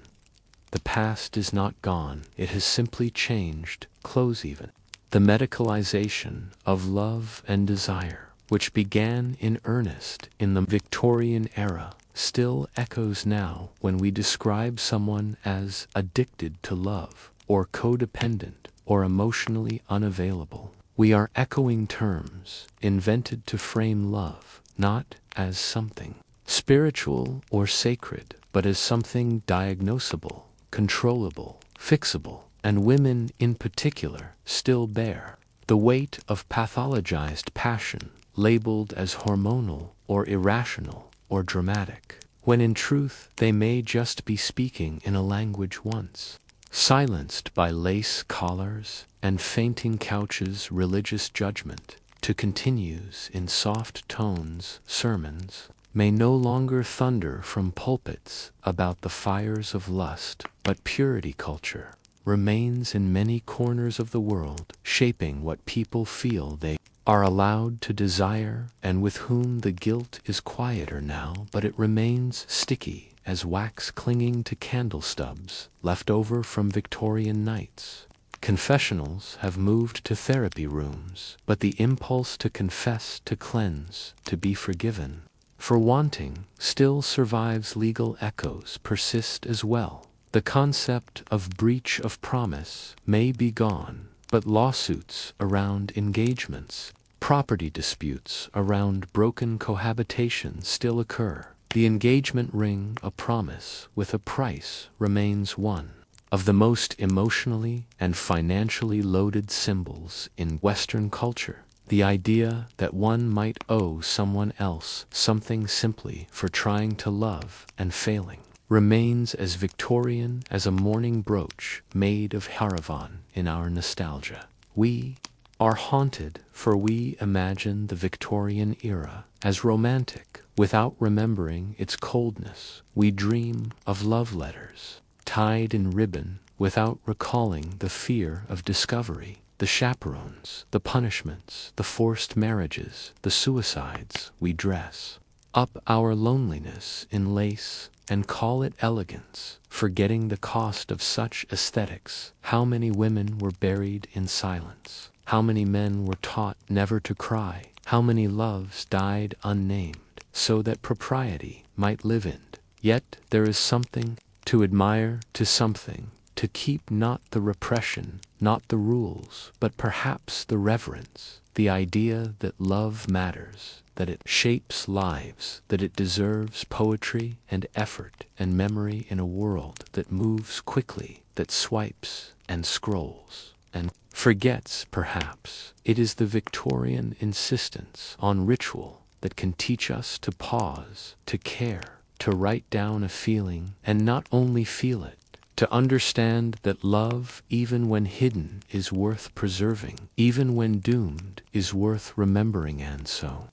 The past is not gone, it has simply changed, clothes even. The medicalization of love and desire, which began in earnest in the Victorian era, still echoes now when we describe someone as addicted to love, or codependent, or emotionally unavailable. We are echoing terms invented to frame love, not as something spiritual or sacred, but as something diagnosable, controllable, fixable, and women in particular still bear the weight of pathologized passion, labeled as hormonal or irrational or dramatic, when in truth they may just be speaking in a language once silenced by lace collars and fainting couches. Religious judgment to continues in soft tones. Sermons may no longer thunder from pulpits about the fires of lust, but purity culture remains in many corners of the world, shaping what people feel they are allowed to desire, and with whom the guilt is quieter now, but it remains sticky as wax clinging to candle stubs left over from Victorian nights. Confessionals have moved to therapy rooms, but the impulse to confess, to cleanse, to be forgiven for wanting still survives. Legal echoes persist as well. The concept of breach of promise may be gone, but lawsuits around engagements, property disputes around broken cohabitation still occur. The engagement ring, a promise with a price, remains one of the most emotionally and financially loaded symbols in Western culture. The idea that one might owe someone else something simply for trying to love and failing remains as Victorian as a mourning brooch made of Haravan in our nostalgia. We are haunted, for we imagine the Victorian era as romantic without remembering its coldness. We dream of love letters tied in ribbon without recalling the fear of discovery, the chaperones, the punishments, the forced marriages, the suicides. We dress up our loneliness in lace and call it elegance, forgetting the cost of such aesthetics. How many women were buried in silence? How many men were taught never to cry? How many loves died unnamed, so that propriety might live in? Yet there is something to admire, to something to keep, not the repression, not the rules, but perhaps the reverence, the idea that love matters, that it shapes lives, that it deserves poetry and effort and memory in a world that moves quickly, that swipes and scrolls and forgets. Perhaps it is the Victorian insistence on ritual that can teach us to pause, to care, to write down a feeling and not only feel it, to understand that love, even when hidden, is worth preserving, even when doomed, is worth remembering. And so,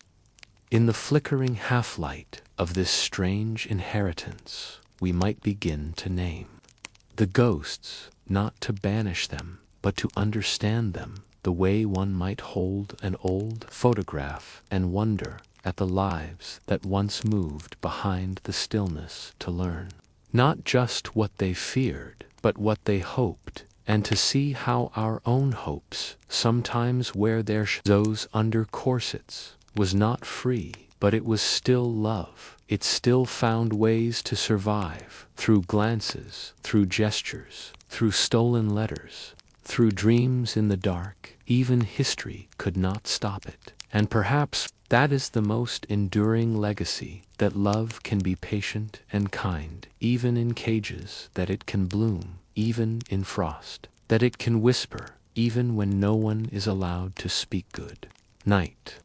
in the flickering half-light of this strange inheritance, we might begin to name the ghosts, not to banish them, but to understand them, the way one might hold an old photograph and wonder at the lives that once moved behind the stillness, to learn not just what they feared, but what they hoped, and to see how our own hopes sometimes wear their shadows under corsets. Was not free, but it was still love. It still found ways to survive, through glances, through gestures, through stolen letters, through dreams in the dark. Even history could not stop it. And perhaps that is the most enduring legacy, that love can be patient and kind, even in cages, that it can bloom, even in frost, that it can whisper, even when no one is allowed to speak. Good night.